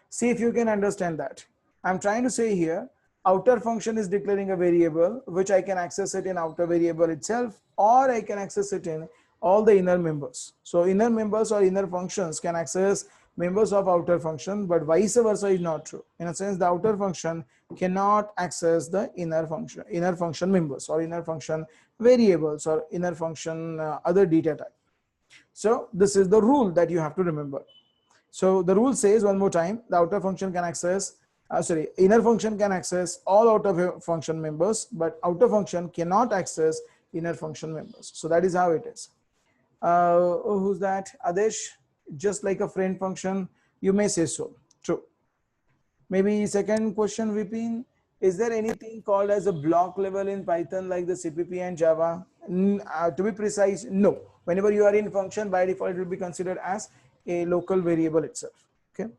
See if you can understand that. I'm trying to say here, outer function is declaring a variable, which I can access it in outer variable itself, or I can access it in all the inner members. So inner members or inner functions can access members of outer function, but vice versa is not true. In a sense, the outer function cannot access the inner function members, or inner function variables, or inner function other data type. So this is the rule that you have to remember. So the rule says, one more time, the outer function can access, inner function can access all outer function members, but outer function cannot access inner function members. So that is how it is. Who's that? Adesh, just like a friend function, you may say so. True. Maybe second question, Vipin, is there anything called as a block level in Python like the CPP and Java? To be precise, no. Whenever you are in function, by default, it will be considered as a local variable itself. Okay.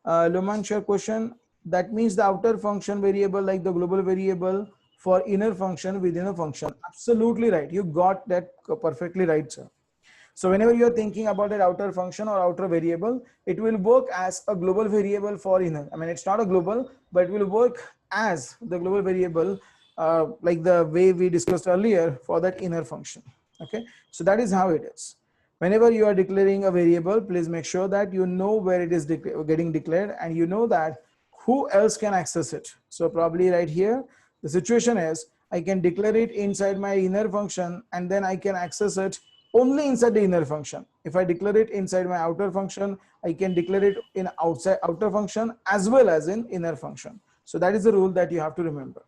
Lomanshar question, that means the outer function variable like the global variable for inner function within a function. Absolutely right. You got that perfectly right, sir. So whenever you are thinking about an outer function or outer variable, it will work as a global variable for inner. I mean, it's not a global, but it will work as the global variable like the way we discussed earlier for that inner function. Okay, so that is how it is. Whenever you are declaring a variable, please make sure that you know where it is getting declared, and you know that who else can access it. So probably right here, the situation is I can declare it inside my inner function, and then I can access it only inside the inner function. If I declare it inside my outer function, I can declare it in outer function as well as in inner function. So that is the rule that you have to remember.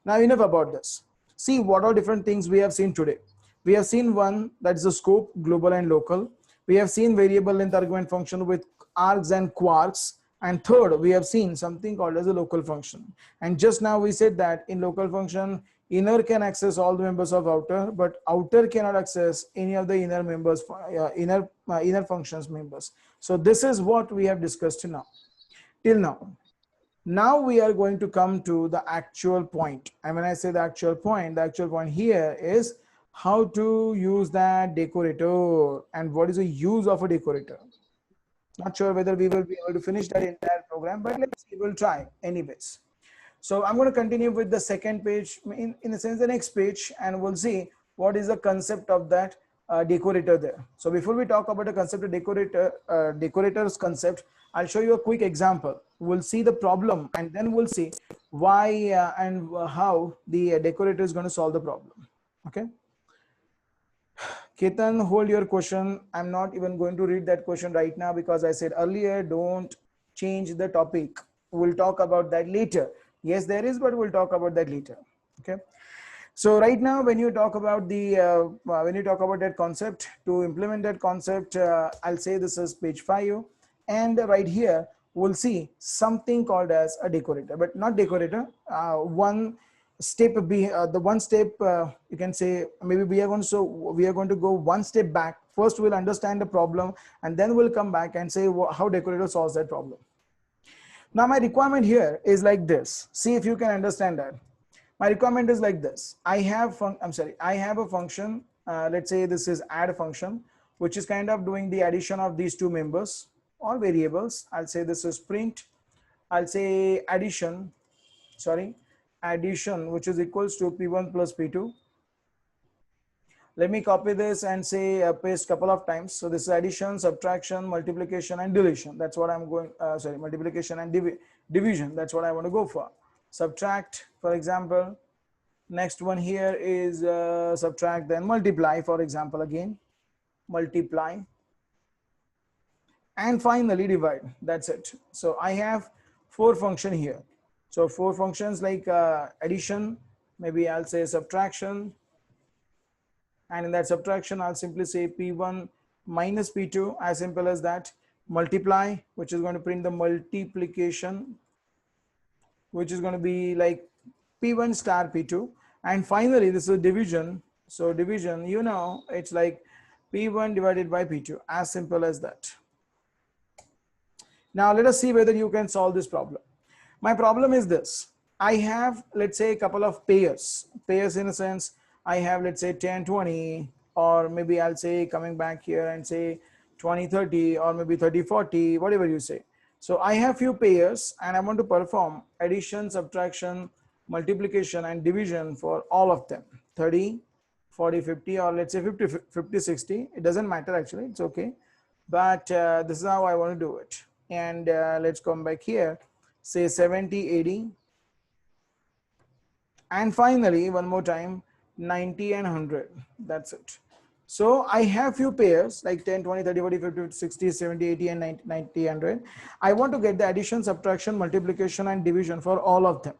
Now enough about this. See what are different things we have seen today. We have seen one, that is the scope, global and local. We have seen variable length argument function with args and quarks. And third, we have seen something called as a local function. And just now we said that in local function, inner can access all the members of outer, but outer cannot access any of the inner members, inner functions members. So this is what we have discussed till now. Now we are going to come to the actual point. And when I say the actual point here is how to use that decorator and what is the use of a decorator. Not sure whether we will be able to finish that entire program, but let's see, we'll try anyways. So I'm going to continue with the second page, in the sense the next page, and we'll see what is the concept of that decorator there. So before we talk about the concept of decorator's concept, I'll show you a quick example. We'll see the problem, and then we'll see why and how the decorator is going to solve the problem. Okay. Ketan, hold your question. I'm not even going to read that question right now because I said earlier, don't change the topic. We'll talk about that later. Yes, there is, but we'll talk about that later. Okay. So right now, when you talk about that concept, to implement that concept, I'll say this is page 5, and right here we'll see something called as a decorator, but not decorator. One step be the one step you can say, maybe we are going to go one step back. First, we'll understand the problem, and then we'll come back and say how decorator solves that problem. Now, my requirement here is like this. See if you can understand that. My requirement is like this. I have a function. Let's say this is add function, which is kind of doing the addition of these two members or variables. I'll say this is print. I'll say addition, which is equals to P1 plus P2. Let me copy this and say paste couple of times. So this is addition, subtraction, multiplication, and deletion. That's what I'm going, multiplication and division. That's what I want to go for. Subtract, for example. Next one here is subtract, then multiply, for example, again, multiply. And finally divide. That's it. So I have 4 functions here. So 4 functions like addition, maybe I'll say subtraction. And in that subtraction, I'll simply say P1 minus P2, as simple as that. Multiply, which is going to print the multiplication, which is going to be like P1 star P2. And finally, this is division. So division, it's like P1 divided by P2, as simple as that. Now, let us see whether you can solve this problem. My problem is this. I have, let's say, a couple of pairs. Pairs in a sense, I have, let's say, 10, 20, or maybe I'll say coming back here and say 20, 30, or maybe 30, 40, whatever you say. So I have few pairs and I want to perform addition, subtraction, multiplication, and division for all of them. 30, 40, 50, or let's say 50, 50, 60. It doesn't matter actually, it's okay. But this is how I want to do it. And let's come back here, say 70, 80. And finally, one more time, 90 and 100. That's it. So I have few pairs like 10, 20, 30, 40, 50, 60, 70, 80, and 90, 100. I want to get the addition, subtraction, multiplication, and division for all of them.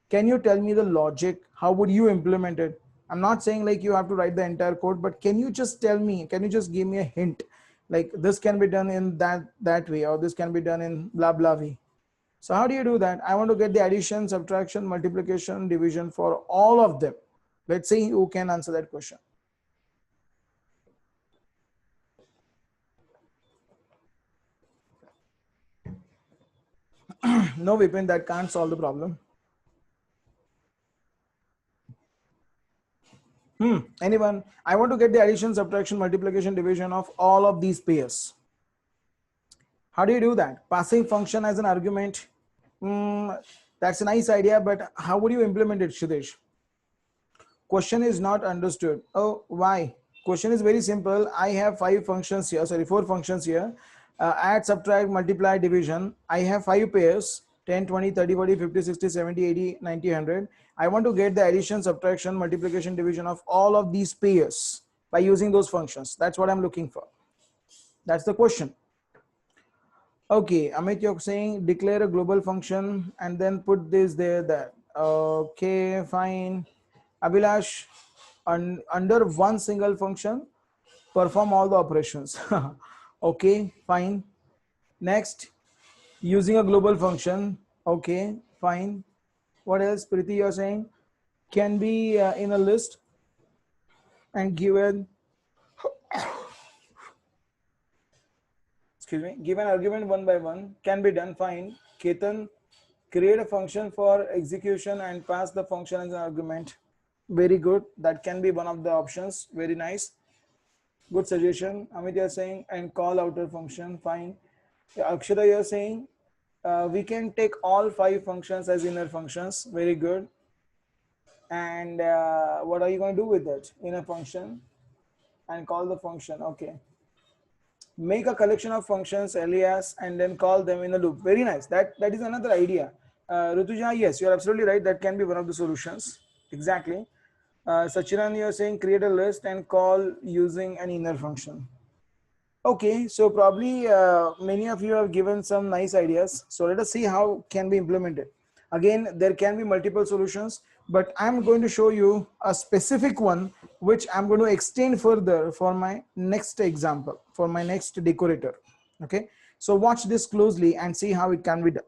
Can you tell me the logic? How would you implement it? I'm not saying like you have to write the entire code, but can you just tell me, can you just give me a hint? Like this can be done in that way, or this can be done in blah, blah way. So how do you do that? I want to get the addition, subtraction, multiplication, division for all of them. Let's see who can answer that question. No, Vipin, that can't solve the problem. Anyone? I want to get the addition, subtraction, multiplication, division of all of these pairs. How do you do that? Passing function as an argument. That's a nice idea, but how would you implement it, Shidesh? Question is not understood. Oh, why? Question is very simple. I have 4 functions here. Add, subtract, multiply, division. I have 5 pairs, 10, 20, 30, 40, 50, 60, 70, 80, 90, 100. I want to get the addition, subtraction, multiplication, division of all of these pairs by using those functions. That's what I'm looking for. That's the question. Okay, Amit, you're saying declare a global function and then put this there, that. Okay, fine. Abhilash, under one single function, perform all the operations. Okay, fine. Next, using a global function. Okay, fine. What else, Priti, you're saying? Can be in a list and given, give an argument one by one. Can be done, fine. Ketan, create a function for execution and pass the function as an argument. Very good. That can be one of the options. Very nice. Good suggestion. Amit, you're saying, and call outer function. Fine. Akshara, you're saying we can take all 5 functions as inner functions. Very good. And what are you going to do with it? Inner function and call the function. Okay. Make a collection of functions alias and then call them in a loop. Very nice. That is another idea. Rutuja, yes, you're absolutely right. That can be one of the solutions. Exactly. Sachiran, you're saying create a list and call using an inner function. Okay, so probably many of you have given some nice ideas. So let us see how can be implemented. Again, there can be multiple solutions, but I'm going to show you a specific one which I'm going to extend further for my next example, for my next decorator. Okay, so watch this closely and see how it can be done.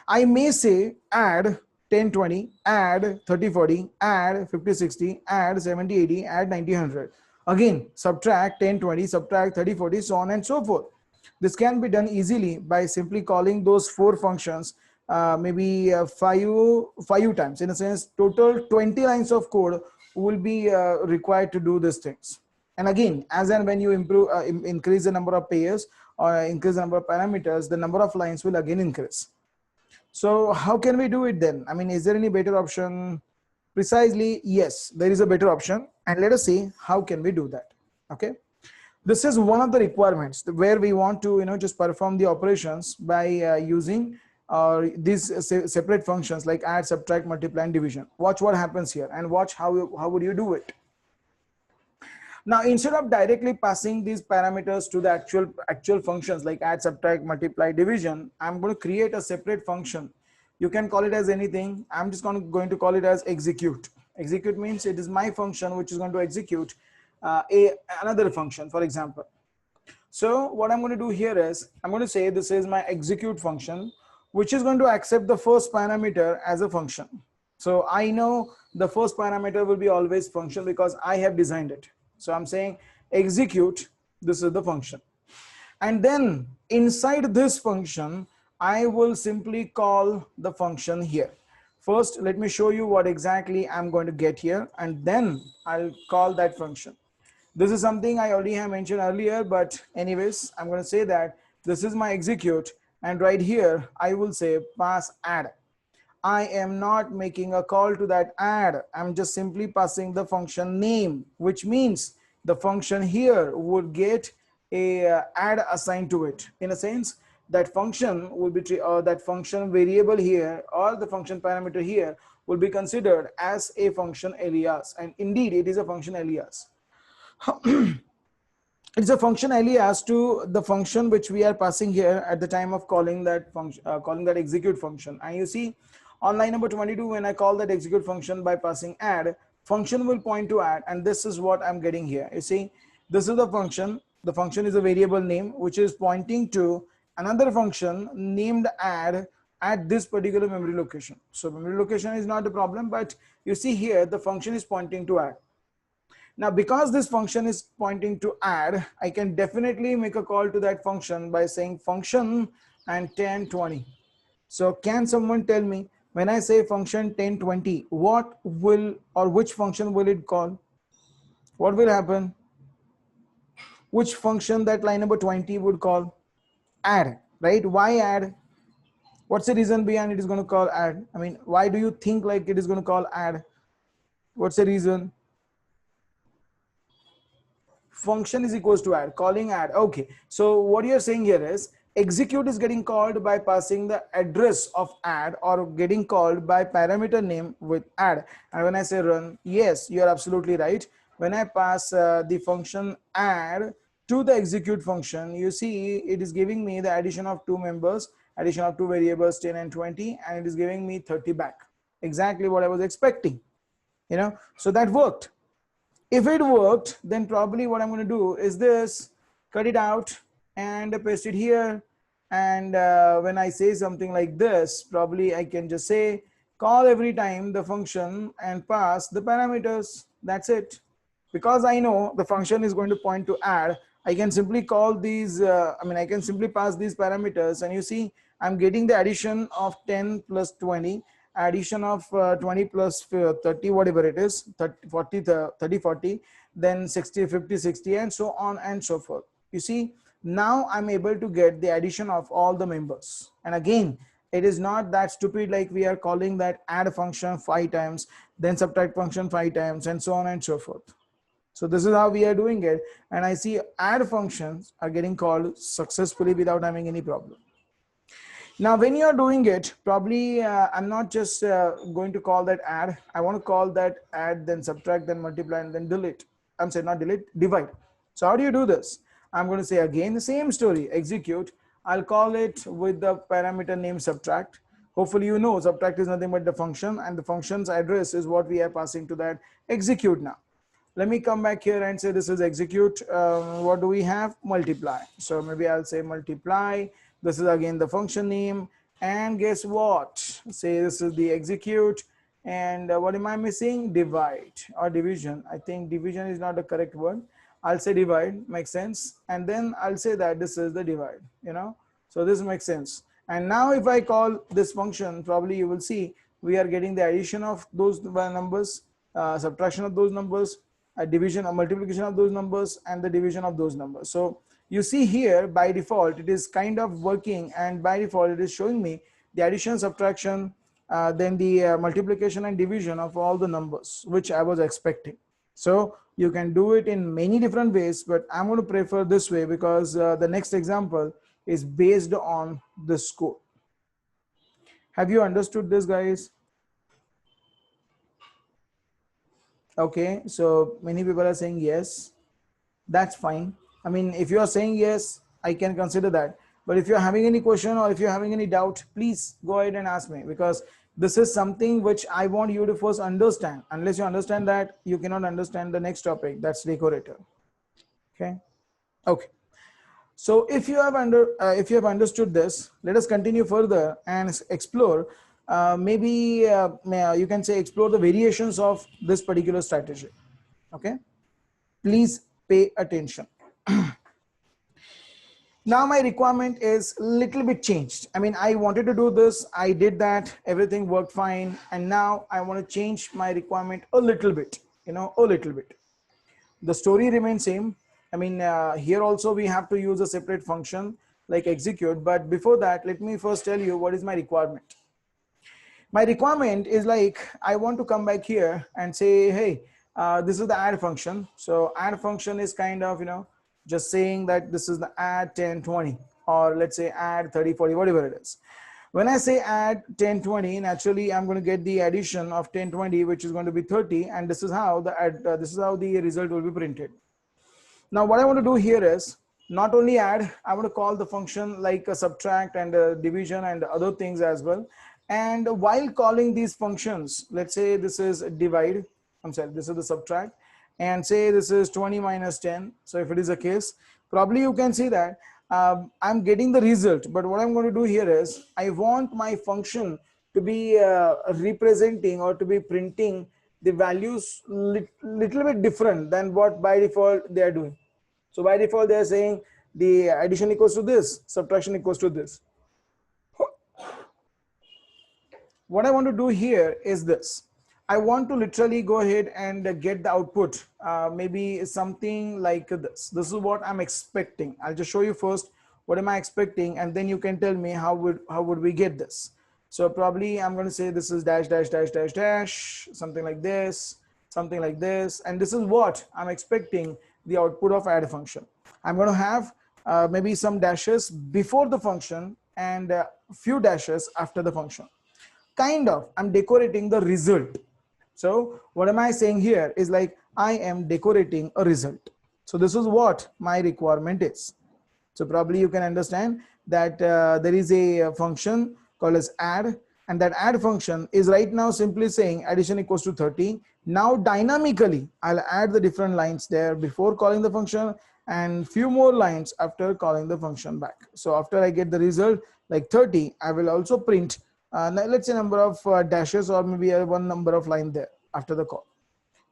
I may say add 1020, add 3040, add 5060, add 7080, add 9000. Again, subtract 1020, subtract 3040, so on and so forth. This can be done easily by simply calling those 4 functions maybe five times. In a sense, total 20 lines of code will be required to do these things. And again, as and when you increase the number of payers or increase the number of parameters, the number of lines will again increase. So how can we do it then? I mean, is there any better option? Precisely, yes, there is a better option. And let us see how can we do that. Okay. This is one of the requirements where we want to, just perform the operations by using these separate functions like add, subtract, multiply, and division. Watch what happens here and watch how would you do it. Now, instead of directly passing these parameters to the actual functions like add, subtract, multiply, division, I'm going to create a separate function. You can call it as anything. I'm just going to call it as execute. Execute means it is my function which is going to execute another function, for example. So what I'm going to do here is I'm going to say this is my execute function, which is going to accept the first parameter as a function. So I know the first parameter will be always function because I have designed it. So I'm saying execute, this is the function. And then inside this function, I will simply call the function here. First, let me show you what exactly I'm going to get here, and then I'll call that function. This is something I already have mentioned earlier, but anyways, I'm going to say that this is my execute, and right here, I will say pass add. I am not making a call to that add. I'm just simply passing the function name, which means the function here would get a add assigned to it. In a sense, that function will be that function variable here or the function parameter here will be considered as a function alias, and indeed it is a function alias. It's a function alias to the function which we are passing here at the time of calling that function, calling that execute function. And you see on line number 22, when I call that execute function by passing add, function will point to add, and this is what I'm getting here. You see, this is the function. The function is a variable name which is pointing to another function named add at this particular memory location. So memory location is not a problem, but you see here the function is pointing to add. Now, because this function is pointing to add, I can definitely make a call to that function by saying function and 1020. So can someone tell me when I say function 1020, what will or which function will it call? What will happen? Which function that line number 20 would call? Add, right? Why add? What's the reason behind it is going to call add? I mean, why do you think like it is going to call add? What's the reason? Function is equals to add, calling add. Okay, so what you're saying here is execute is getting called by passing the address of add or getting called by parameter name with add. And when I say run, yes, you're absolutely right. When I pass the function add to the execute function, you see it is giving me the addition of 2 members, addition of 2 variables 10 and 20, and it is giving me 30 back. Exactly what I was expecting, so that worked. If it worked, then probably what I'm going to do is this, cut it out and paste it here. And when I say something like this, probably I can just say call every time the function and pass the parameters. That's it. Because I know the function is going to point to add, I can simply call these, I can simply pass these parameters, and you see I'm getting the addition of 10 plus 20, addition of 20 plus 30, whatever it is, 30, 40, 30, 40, then 60, 50, 60, and so on and so forth. You see, Now I'm able to get the addition of all the members. And again, it is not that stupid like we are calling that add function 5 times, then subtract function 5 times, and so on and so forth. So this is how we are doing it. And I see add functions are getting called successfully without having any problem. Now, when you're doing it, probably I'm not just going to call that add. I want to call that add, then subtract, then multiply, and then delete. I'm saying not delete, divide. So how do you do this? I'm going to say again the same story, execute. I'll call it with the parameter name subtract. Hopefully you know subtract is nothing but the function, and the function's address is what we are passing to that execute now. Let me come back here and say this is execute. What do we have? Multiply. So maybe I'll say multiply. This is again the function name. And guess what? Say this is the execute. And what am I missing? Divide or division. I think division is not the correct word. I'll say divide, makes sense. And then I'll say that this is the divide, you know. So this makes sense. And now if I call this function, probably you will see we are getting the addition of those numbers, subtraction of those numbers, a division, a multiplication of those numbers, and the division of those numbers. So you see here by default it is kind of working, and by default it is showing me the addition, subtraction, then the multiplication and division of all the numbers which I was expecting. So you can do it in many different ways, but I'm going to prefer this way because the next example is based on this code. Have you understood this, guys? Okay, so many people are saying yes. That's fine. I mean, if you are saying yes, I can consider that. But if you're having any question or if you're having any doubt, please go ahead and ask me, because this is something which I want you to first understand. Unless you understand that, you cannot understand the next topic, that's decorator. Okay. Okay. So if you have understood this, let us continue further and explore. Maybe you can say explore the variations of this particular strategy. Okay. Please pay attention. Now my requirement is a little bit changed. I mean, I wanted to do this, I did that, everything worked fine, and now I want to change my requirement a little bit, you know, a little bit. The story remains same. I mean, here also we have to use a separate function like execute, but before that, let me first tell you what is my requirement. My requirement is like, I want to come back here and say, hey, this is the add function. So add function is kind of, you know, just saying that this is the add 10, 20, or let's say add 30, 40, whatever it is. When I say add 10, 20, naturally I'm going to get the addition of 10, 20, which is going to be 30. And this is how the result will be printed. Now what I want to do here is not only add, I want to call the function like a subtract and a division and other things as well. And while calling these functions, let's say this is divide, I'm sorry, this is the subtract, and say this is 20 minus 10. So if it is a case, probably you can see that I'm getting the result. But what I'm going to do here is I want my function to be representing or to be printing the values little bit different than what by default they are doing. So by default they are saying the addition equals to this, subtraction equals to this. What I want to do here is this. I want to literally go ahead and get the output, maybe something like this. This is what I'm expecting. I'll just show you first what am I expecting, and then you can tell me how would we get this. So probably I'm going to say this is dash dash dash dash dash, something like this, and this is what I'm expecting the output of add function. I'm going to have maybe some dashes before the function and a few dashes after the function. Kind of, I'm decorating the result. So what am I saying here is like I am decorating a result. So this is what my requirement is. So probably you can understand that there is a function called as add, and that add function is right now simply saying addition equals to 30. Now dynamically I'll add the different lines there before calling the function and few more lines after calling the function back. So after I get the result like 30, I will also print let's say number of dashes or maybe one number of line there after the call.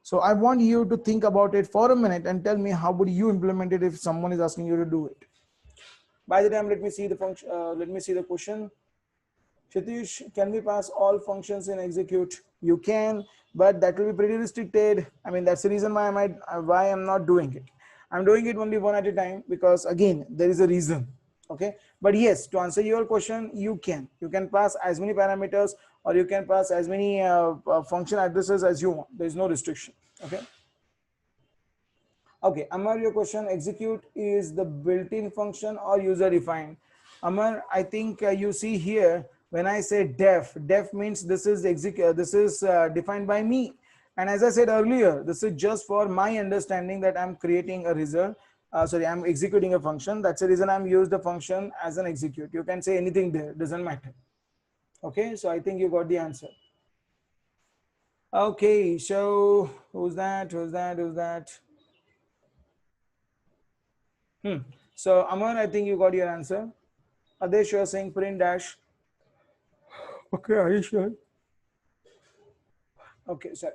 So I want you to think about it for a minute and tell me how would you implement it if someone is asking you to do it. By the time, let me see the function. Let me see the question. Shatish, can we pass all functions in execute? You can, but that will be pretty restricted. I mean, that's the reason why I'm not doing it. I'm doing it only one at a time because again, there is a reason. Okay. But yes, to answer your question, you can pass as many parameters or you can pass as many function addresses as you want. There is no restriction. Okay. Okay, Amar, your question, execute is the built-in function or user-defined? Amar, I think you see here when I say def means this is defined by me. And as I said earlier, this is just for my understanding that I'm creating a result. Sorry, I'm executing a function. That's the reason I'm used the function as an execute. You can say anything there, doesn't matter. Okay, so I think you got the answer. Okay, so who's that? Who's that? Who's that? So Aman, I think you got your answer. Adesh, you are saying print dash. Okay, are you sure? Okay, sorry.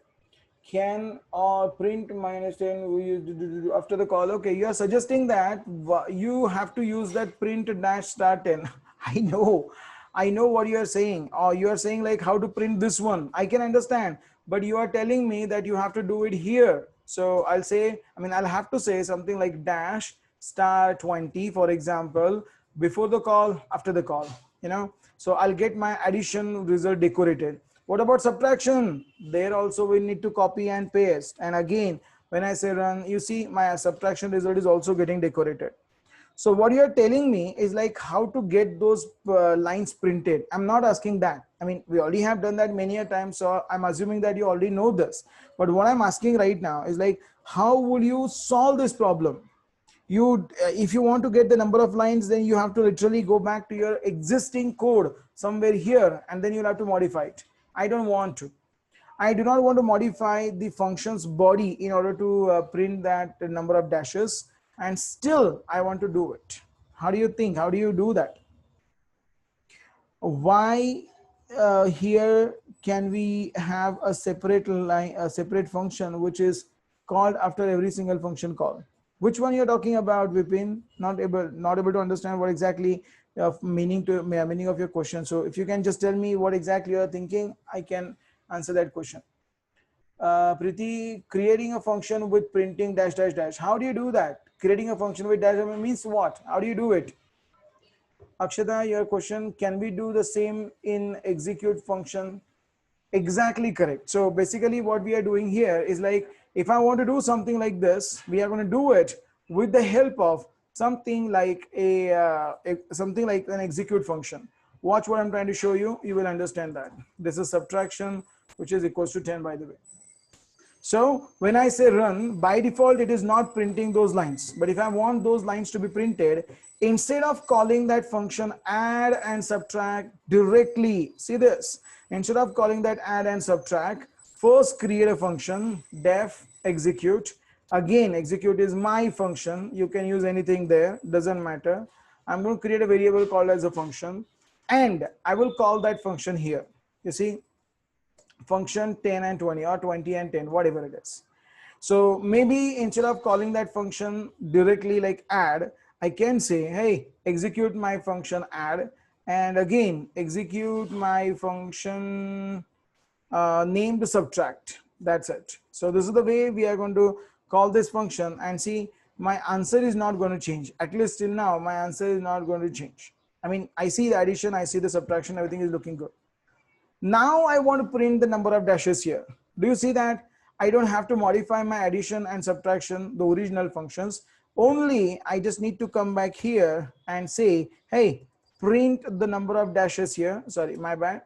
Can or print minus 10 we use after the call. Okay, you are suggesting that you have to use that print dash start 10. I know what you are saying, or you are saying like how to print this one. I can understand, but you are telling me that you have to do it here. So I'll say, I mean, I'll have to say something like dash star 20, for example, before the call, after the call, you know. So I'll get my addition result decorated. What about subtraction? There also we need to copy and paste. And again, when I say run, you see my subtraction result is also getting decorated. So what you're telling me is like how to get those lines printed. I'm not asking that. I mean, we already have done that many a times. So I'm assuming that you already know this. But what I'm asking right now is like, how will you solve this problem? If you want to get the number of lines, then you have to literally go back to your existing code somewhere here, and then you'll have to modify it. I don't want to. I do not want to modify the function's body in order to print that number of dashes, and still I want to do it. How do you think? How do you do that? Why here can we have a separate line, a separate function which is called after every single function call? Which one you're talking about, Vipin? Not able to understand what exactly meaning of your question. So if you can just tell me what exactly you're thinking, I can answer that question. Priti, creating a function with printing dash dash dash. How do you do that? Creating a function with dash means what? How do you do it? Akshata, your question, can we do the same in execute function? Exactly correct. So basically what we are doing here is like, if I want to do something like this, we are going to do it with the help of something like something like an execute function. Watch what I'm trying to show you. You will understand that. This is subtraction, which is equals to 10, by the way. So when I say run, by default, it is not printing those lines. But if I want those lines to be printed, instead of calling that function add and subtract directly, see this, instead of calling that add and subtract, first create a function, def execute. Again, execute is my function. You can use anything there, doesn't matter. I'm going to create a variable called as a function, and I will call that function here. You see, function 10 and 20 or 20 and 10, whatever it is. So maybe instead of calling that function directly like add, I can say, hey, execute my function add, and again, execute my function named subtract. That's it. So this is the way we are going to call this function, and see, my answer is not going to change. At least till now, my answer is not going to change. I mean, I see the addition, I see the subtraction, everything is looking good. Now I want to print the number of dashes here. Do you see that? I don't have to modify my addition and subtraction, the original functions. Only I just need to come back here and say, hey, print the number of dashes here. Sorry, my bad.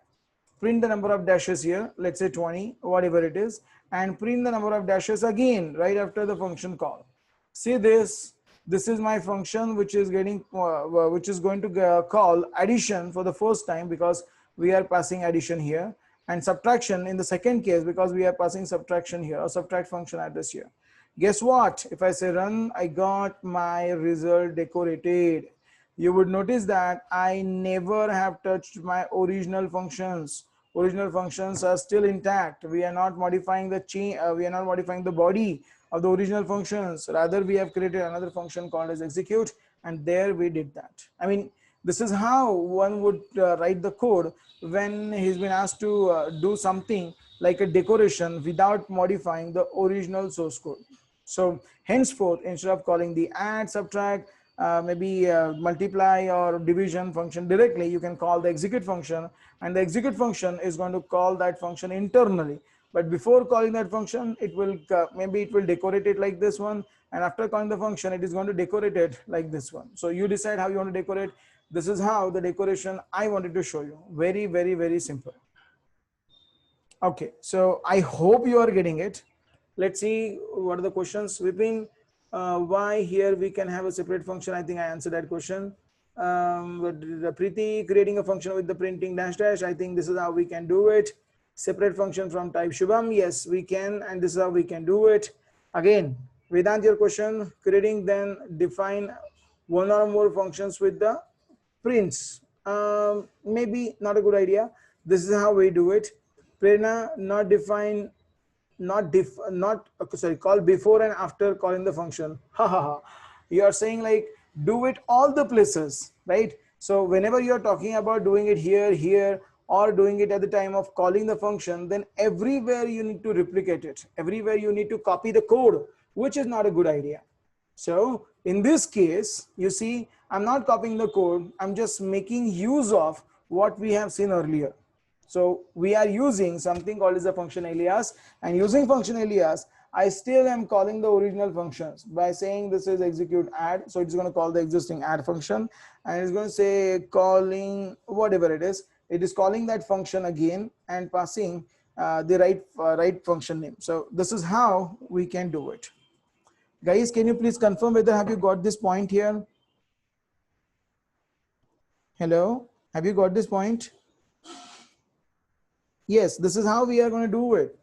Print the number of dashes here. Let's say 20, whatever it is. And print the number of dashes again, right after the function call. See this? This is my function which is going to call addition for the first time because we are passing addition here, and subtraction in the second case because we are passing subtraction here, or subtract function address here. Guess what? If I say run, I got my result decorated. You would notice that I never have touched my original functions. Original functions are still intact. We are not modifying the we are not modifying the body of the original functions. Rather, we have created another function called as execute, and there we did that. I mean, this is how one would write the code when he's been asked to do something like a decoration without modifying the original source code. So henceforth, instead of calling the add, subtract, maybe multiply or division function directly, you can call the execute function, and the execute function is going to call that function internally. But before calling that function, it will maybe it will decorate it like this one, and after calling the function, it is going to decorate it like this one. So you decide how you want to decorate. This is how the decoration I wanted to show you. Very, very, very simple. Okay, so I hope you are getting it. Let's see what are the questions. Vipin, why here we can have a separate function? I think I answered that question. But the Preeti, creating a function with the printing dash dash. I think this is how we can do it. Separate function from type Shubham. Yes, we can, and this is how we can do it. Again, Vedant, your question, creating then define one or more functions with the prints. Maybe not a good idea. This is how we do it. Prerna, not define, not sorry, call before and after calling the function. Ha ha ha. You are saying like do it all the places, right? So whenever you are talking about doing it here, or doing it at the time of calling the function, then everywhere you need to replicate it. Everywhere you need to copy the code, which is not a good idea. So in this case, you see, I'm not copying the code. I'm just making use of what we have seen earlier. So we are using something called as a function alias, and using function alias, I still am calling the original functions by saying this is execute add. So it's going to call the existing add function, and it's going to say calling whatever it is. It is calling that function again and passing the right function name. So this is how we can do it. Guys, can you please confirm whether have you got this point here? Hello, have you got this point? Yes, this is how we are going to do it.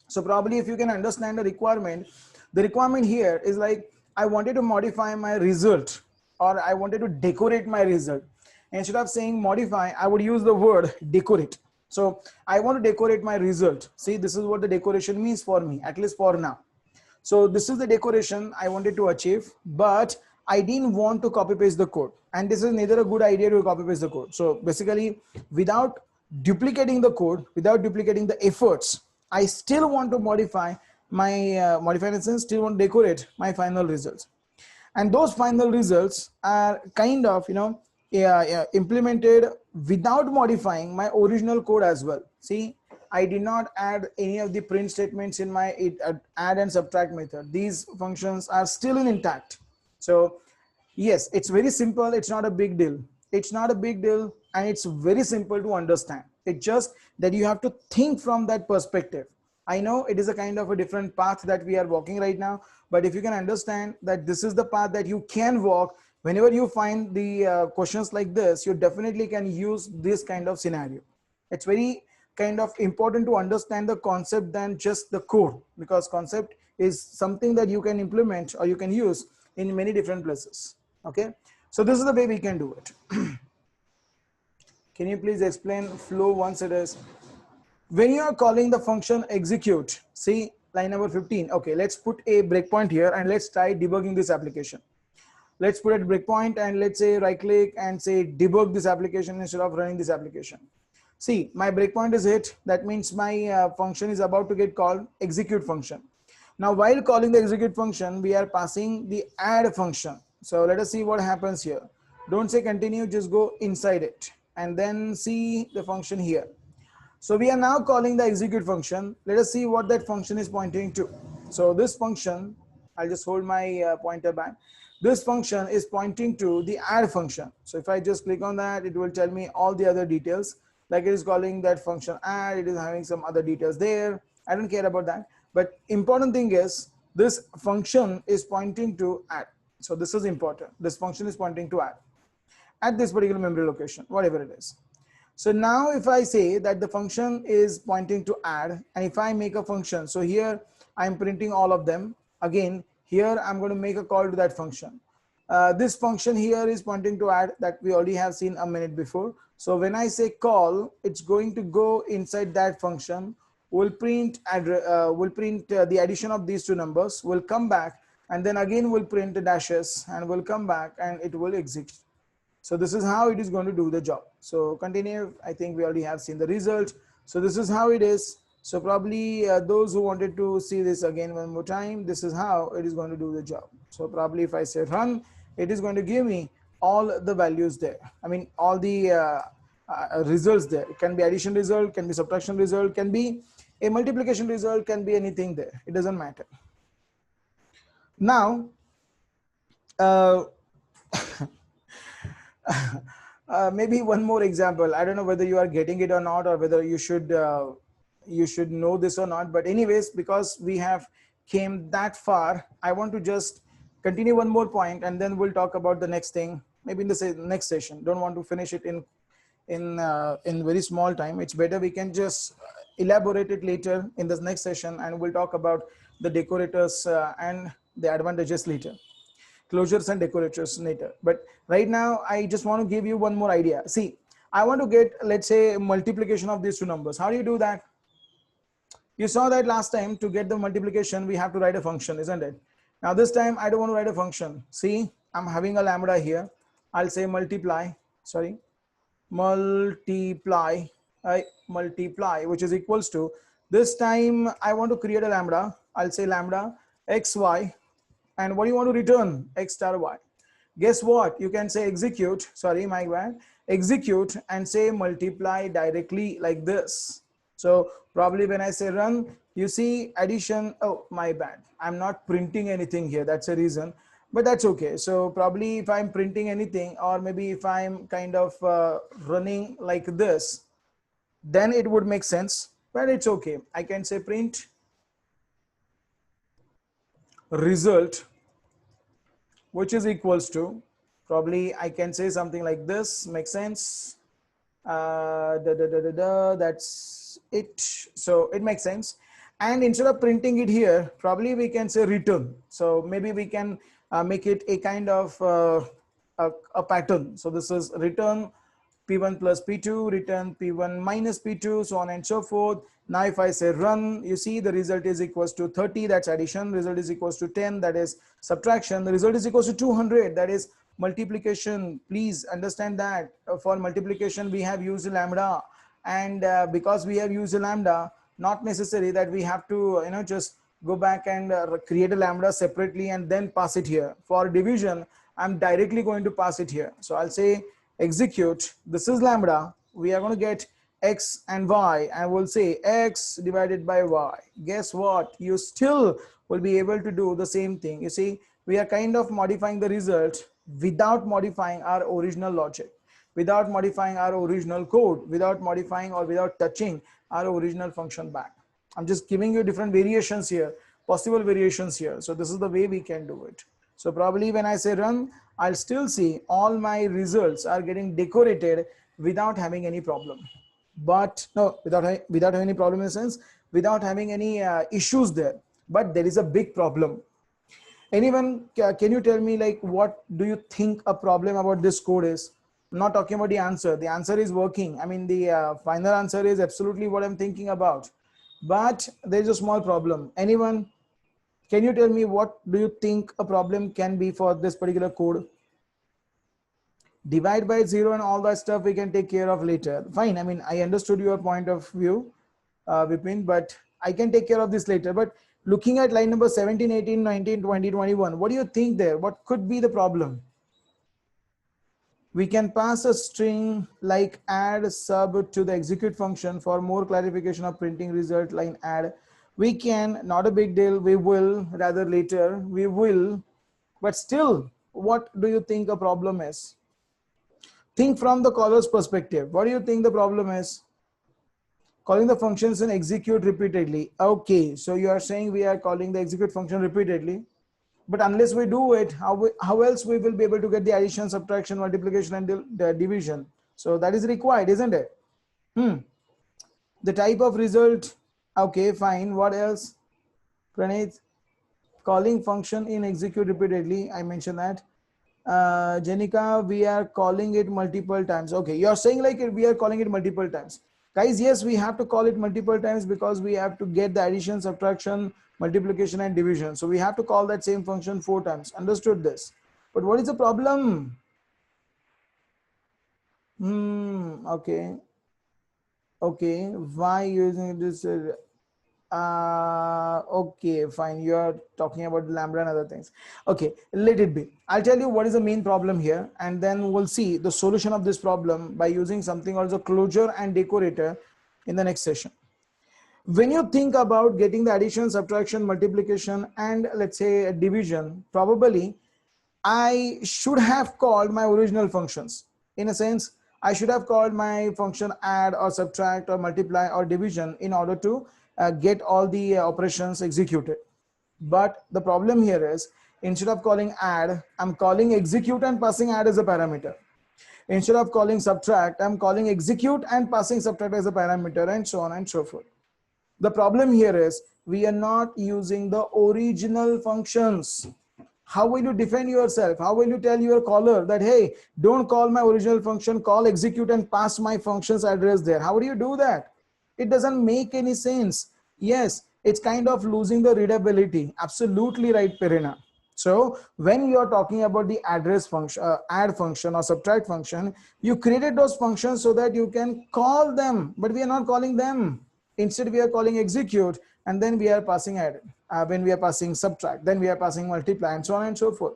So probably if you can understand the requirement here is like, I wanted to modify my result, or I wanted to decorate my result. Instead of saying modify, I would use the word decorate. So I want to decorate my result. See, this is what the decoration means for me, at least for now. So this is the decoration I wanted to achieve, but I didn't want to copy paste the code. And this is neither a good idea to copy paste the code. So basically, without duplicating the code, without duplicating the efforts, I still want to modify my modify in a sense, still want to decorate my final results. And those final results are kind of, implemented without modifying my original code as well. See, I did not add any of the print statements in my add and subtract method. These functions are still intact. So yes, it's very simple. It's not a big deal. It's not a big deal, and it's very simple to understand. It's just that you have to think from that perspective. I know it is a kind of a different path that we are walking right now, but if you can understand that this is the path that you can walk, whenever you find the questions like this, you definitely can use this kind of scenario. It's very kind of important to understand the concept than just the code, because concept is something that you can implement or you can use in many different places. Okay, so this is the way we can do it. Can you please explain flow once it is? When you are calling the function execute, see line number 15. Okay, let's put a breakpoint here and let's try debugging this application. Let's put a breakpoint and let's say right click and say debug this application instead of running this application. See, my breakpoint is hit. That means my function is about to get called execute function. Now, while calling the execute function, we are passing the add function. So let us see what happens here. Don't say continue, just go inside it and then see the function here. So we are now calling the execute function. Let us see what that function is pointing to. So this function, I'll just hold my pointer back. This function is pointing to the add function. So if I just click on that, it will tell me all the other details. Like it is calling that function add, it is having some other details there. I don't care about that. But important thing is this function is pointing to add. So this is important. This function is pointing to add at this particular memory location, whatever it is. So now if I say that the function is pointing to add, and if I make a function, so here I'm printing all of them. Again, here I'm going to make a call to that function. This function here is pointing to add that we already have seen a minute before. So when I say call, it's going to go inside that function. We'll print the addition of these two numbers. We'll come back and then again we'll print the dashes and we'll come back and it will execute. So this is how it is going to do the job. So continue. I think we already have seen the result. So this is how it is. So probably those who wanted to see this again one more time, this is how it is going to do the job. So probably if I say run, it is going to give me all the values there. I mean, all the results there. It can be addition result, can be subtraction result, can be a multiplication result, can be anything there. It doesn't matter. Now, uh, maybe one more example. I don't know whether you are getting it or not, or whether you should know this or not. But anyways, because we have came that far, I want to just continue one more point, and then we'll talk about the next thing. Maybe in the next session. Don't want to finish it in very small time. It's better we can just elaborate it later in the next session, and we'll talk about the decorators and the advantages later. Closures and decorators later. But right now, I just want to give you one more idea. See, I want to get, let's say, multiplication of these two numbers. How do you do that? You saw that last time. To get the multiplication, we have to write a function, isn't it? Now this time, I don't want to write a function. See, I'm having a lambda here. I'll say multiply, multiply, which is equals to, this time I want to create a lambda. I'll say lambda xy. And what do you want to return? X star y. Guess what? You can say execute, sorry, my bad, execute and say multiply directly like this. So probably when I say run, you see addition. Oh, my bad. I'm not printing anything here. That's a reason, but that's okay. So probably if I'm printing anything, or maybe if I'm kind of running like this, then it would make sense, but it's okay. I can say print result, which is equals to, probably I can say something like this, makes sense. That's it. So it makes sense. And instead of printing it here, probably we can say return. So maybe we can make it a kind of a pattern. So this is return P1 plus P2, return P1 minus P2, so on and so forth. Now if I say run, you see the result is equals to 30, that's addition. Result is equals to 10, that is subtraction. The result is equals to 200, that is multiplication. Please understand that for multiplication we have used lambda, and because we have used lambda, not necessary that we have to just go back and create a lambda separately and then pass it here. For division, I'm directly going to pass it here. So I'll say execute. This is lambda. We are going to get x and y, and we'll say x divided by y. Guess what? You still will be able to do the same thing. You see, we are kind of modifying the result without modifying our original logic, without modifying our original code, without modifying or without touching our original function back. I'm just giving you different variations here, possible variations here. So this is the way we can do it. So probably when I say run, I'll still see all my results are getting decorated without having any problem. But no, without having any problem in the sense, without having any issues there. But there is a big problem. Anyone, can you tell me, like, what do you think a problem about this code is? I'm not talking about the answer. The answer is working. I mean, the final answer is absolutely what I'm thinking about. But there's a small problem. Anyone, can you tell me what do you think a problem can be for this particular code? Divide by 0 and all that stuff we can take care of later. Fine. I mean, I understood your point of view, Vipin, but I can take care of this later. But looking at line number 17, 18, 19, 20, 21, what do you think there? What could be the problem? We can pass a string like add sub to the execute function. For more clarification of printing result line add, we can, not a big deal, we will, rather later, we will, but still, what do you think a problem is? Think from the caller's perspective. What do you think the problem is? Calling the functions and execute repeatedly. Okay, so you are saying we are calling the execute function repeatedly, but unless we do it, how else we will be able to get the addition, subtraction, multiplication, and the division? So that is required, isn't it? The type of result. Okay, fine. What else? Pranit, calling function in execute repeatedly. I mentioned that. Jenica, we are calling it multiple times. Okay, you're saying like we are calling it multiple times. Guys, yes, we have to call it multiple times because we have to get the addition, subtraction, multiplication, and division. So we have to call that same function 4 times. Understood this? But what is the problem? Okay. Okay, why using this? Okay, fine. You're talking about lambda and other things. Okay, let it be. I'll tell you what is the main problem here, and then we'll see the solution of this problem by using something also closure and decorator in the next session. When you think about getting the addition, subtraction, multiplication, and let's say division, probably I should have called my original functions. In a sense, I should have called my function add or subtract or multiply or division in order to get all the operations executed. But the problem here is, instead of calling add, I'm calling execute and passing add as a parameter. Instead of calling subtract, I'm calling execute and passing subtract as a parameter, and so on and so forth. The problem here is we are not using the original functions. How will you defend yourself? How will you tell your caller that, hey, don't call my original function, call execute and pass my function's address there? How do you do that? It doesn't make any sense. Yes, it's kind of losing the readability. Absolutely right, Perina. So when you're talking about the address function, add function or subtract function, you created those functions so that you can call them, but we are not calling them. Instead, we are calling execute, and then we are passing add. When we are passing subtract, then we are passing multiply, and so on and so forth.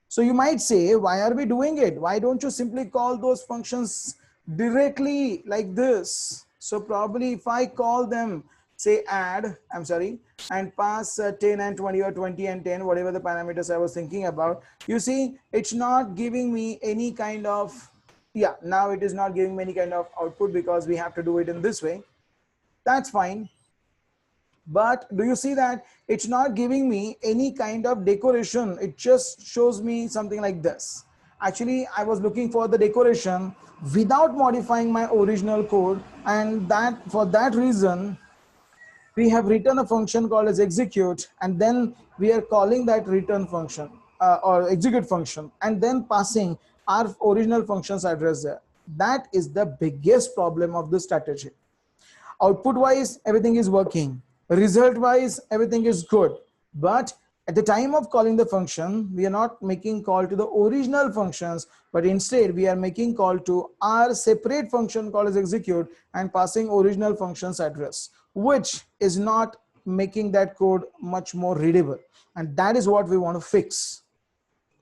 So you might say, why are we doing it? Why don't you simply call those functions directly like this? So probably if I call them, say add, I'm sorry, and pass 10 and 20 or 20 and 10, whatever the parameters I was thinking about, you see, it's not giving me any kind of, yeah, now it is not giving me any kind of output because we have to do it in this way. That's fine. But do you see that it's not giving me any kind of decoration? It just shows me something like this. Actually, I was looking for the decoration without modifying my original code, and that for that reason we have written a function called as execute, and then we are calling that return function or execute function, and then passing our original function's address there. That is the biggest problem of the strategy. Output wise, everything is working. Result wise, everything is good. But at the time of calling the function, we are not making call to the original functions, but instead we are making call to our separate function called as execute and passing original function's address, which is not making that code much more readable. And that is what we want to fix.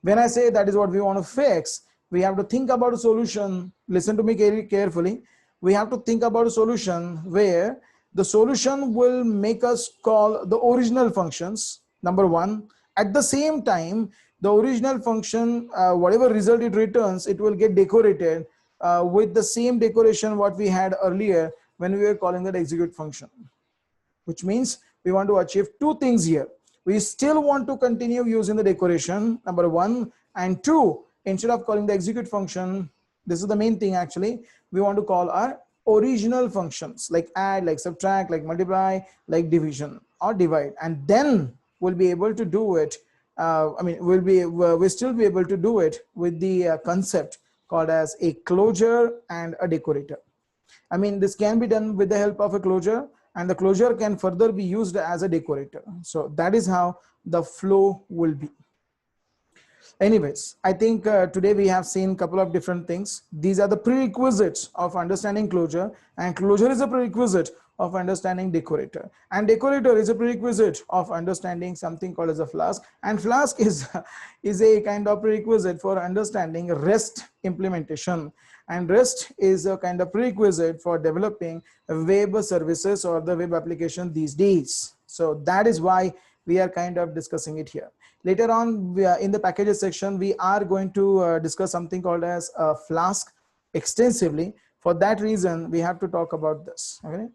When I say that is what we want to fix, we have to think about a solution. Listen to me carefully. We have to think about a solution where the solution will make us call the original functions, number one. At the same time, the original function, whatever result it returns, it will get decorated with the same decoration what we had earlier when we were calling that execute function. Which means we want to achieve two things here. We still want to continue using the decoration, number one, and two, instead of calling the execute function, this is the main thing actually, we want to call our original functions like add, like subtract, like multiply, like division or divide, and then we'll be able to do it. We'll still be able to do it with the concept called as a closure and a decorator. I mean, this can be done with the help of a closure, and the closure can further be used as a decorator. So that is how the flow will be. Anyways, I think today we have seen a couple of different things. These are the prerequisites of understanding closure, and closure is a prerequisite of understanding decorator, and decorator is a prerequisite of understanding something called as a flask, and flask is a kind of prerequisite for understanding REST implementation, and REST is a kind of prerequisite for developing web services or the web application these days. So that is why we are kind of discussing it here. Later on, in the packages section, we are going to discuss something called as a Flask extensively. For that reason, we have to talk about this. Okay.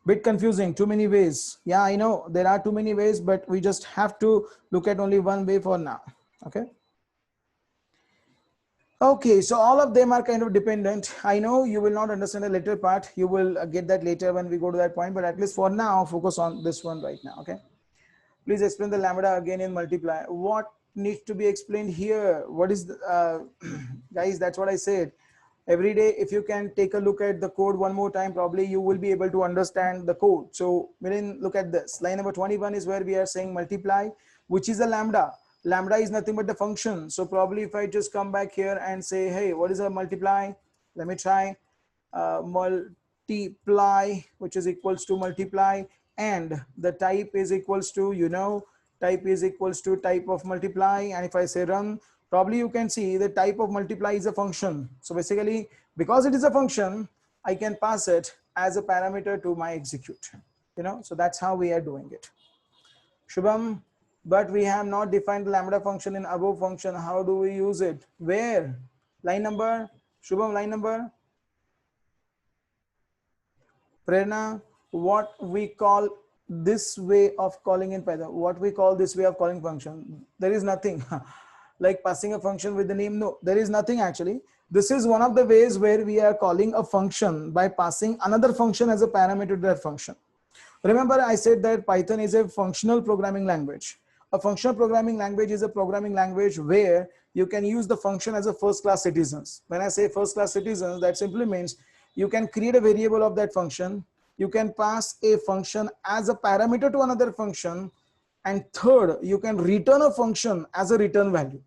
Bit confusing, too many ways. Yeah, I know there are too many ways, but we just have to look at only one way for now. Okay. Okay, so all of them are kind of dependent. I know you will not understand the later part. You will get that later when we go to that point, but at least for now, focus on this one right now. Okay. Please explain the lambda again in multiply. What needs to be explained here? What is the, guys, that's what I said. Every day, if you can take a look at the code one more time, probably you will be able to understand the code. So Mirin, look at this. Line number 21 is where we are saying multiply, which is a lambda. Lambda is nothing but the function. So probably if I just come back here and say, hey, what is a multiply? Let me try. multiply, which is equals to multiply, and the type is equals to, you know, type is equals to type of multiply. And if I say run, probably you can see the type of multiply is a function. So basically, because it is a function, I can pass it as a parameter to my execute, you know. So that's how we are doing it. Shubham, but we have not defined the lambda function in above function. How do we use it? Where? Line number? Shubham, line number? Prerna, what we call this way of calling in Python? What we call this way of calling function? There is nothing like passing a function with the name. No, there is nothing actually. This is one of the ways where we are calling a function by passing another function as a parameter to that function. Remember, I said that Python is a functional programming language. A functional programming language is a programming language where you can use the function as a first-class citizens. When I say first-class citizens, that simply means you can create a variable of that function. You can pass a function as a parameter to another function. And third, you can return a function as a return value.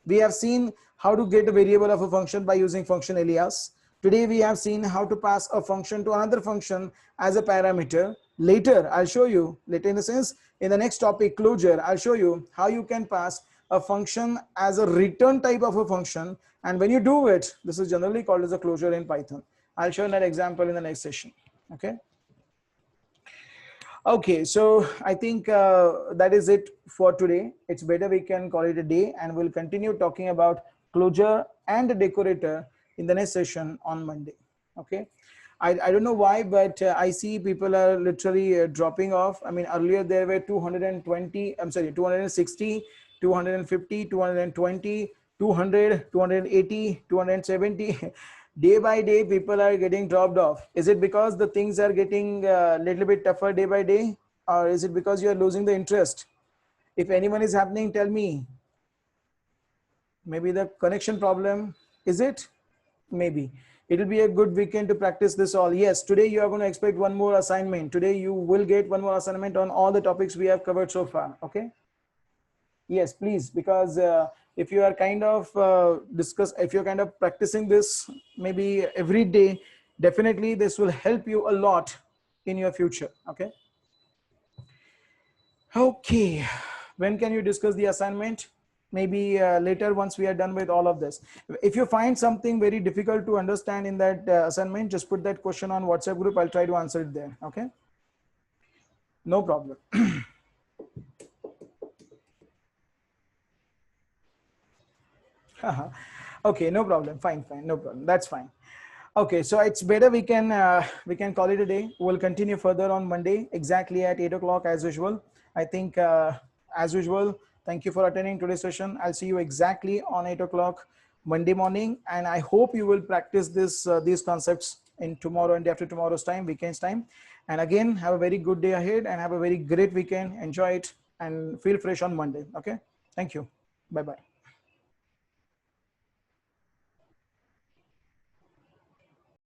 We have seen how to get a variable of a function by using function alias. Today we have seen how to pass a function to another function as a parameter. Later, I'll show you, later in the sense, in the next topic, closure, I'll show you how you can pass a function as a return type of a function. And when you do it, this is generally called as a closure in Python. I'll show you that example in the next session, okay? Okay, so I think that is it for today. It's better we can call it a day, and we'll continue talking about closure and the decorator in the next session on Monday. Okay, I don't know why, but I see people are literally dropping off. I mean, earlier there were 220, I'm sorry, 260, 250, 220, 200, 280, 270. Day by day, people are getting dropped off. Is it because the things are getting a little bit tougher day by day, or is it because you are losing the interest? If anyone is happening, tell me. Maybe the connection problem. Is it? Maybe. It will be a good weekend to practice this all. Yes, today you are going to expect one more assignment. Today you will get one more assignment on all the topics we have covered so far. Okay. Yes, please, because if you are kind of if you're kind of practicing this maybe every day, definitely this will help you a lot in your future. Okay. Okay. When can you discuss the assignment? Maybe later, once we are done with all of this. If you find something very difficult to understand in that assignment, just put that question on WhatsApp group. I'll try to answer it there. Okay. No problem. Okay, no problem. Fine, no problem. That's fine. Okay, so it's better we can call it a day. We'll continue further on Monday exactly at 8 o'clock as usual. I think as usual, thank you for attending today's session. I'll see you exactly on 8 o'clock Monday morning, and I hope you will practice this these concepts in tomorrow and after tomorrow's time, weekend's time. And again, have a very good day ahead and have a very great weekend. Enjoy it and feel fresh on Monday. Okay, thank you. Bye bye.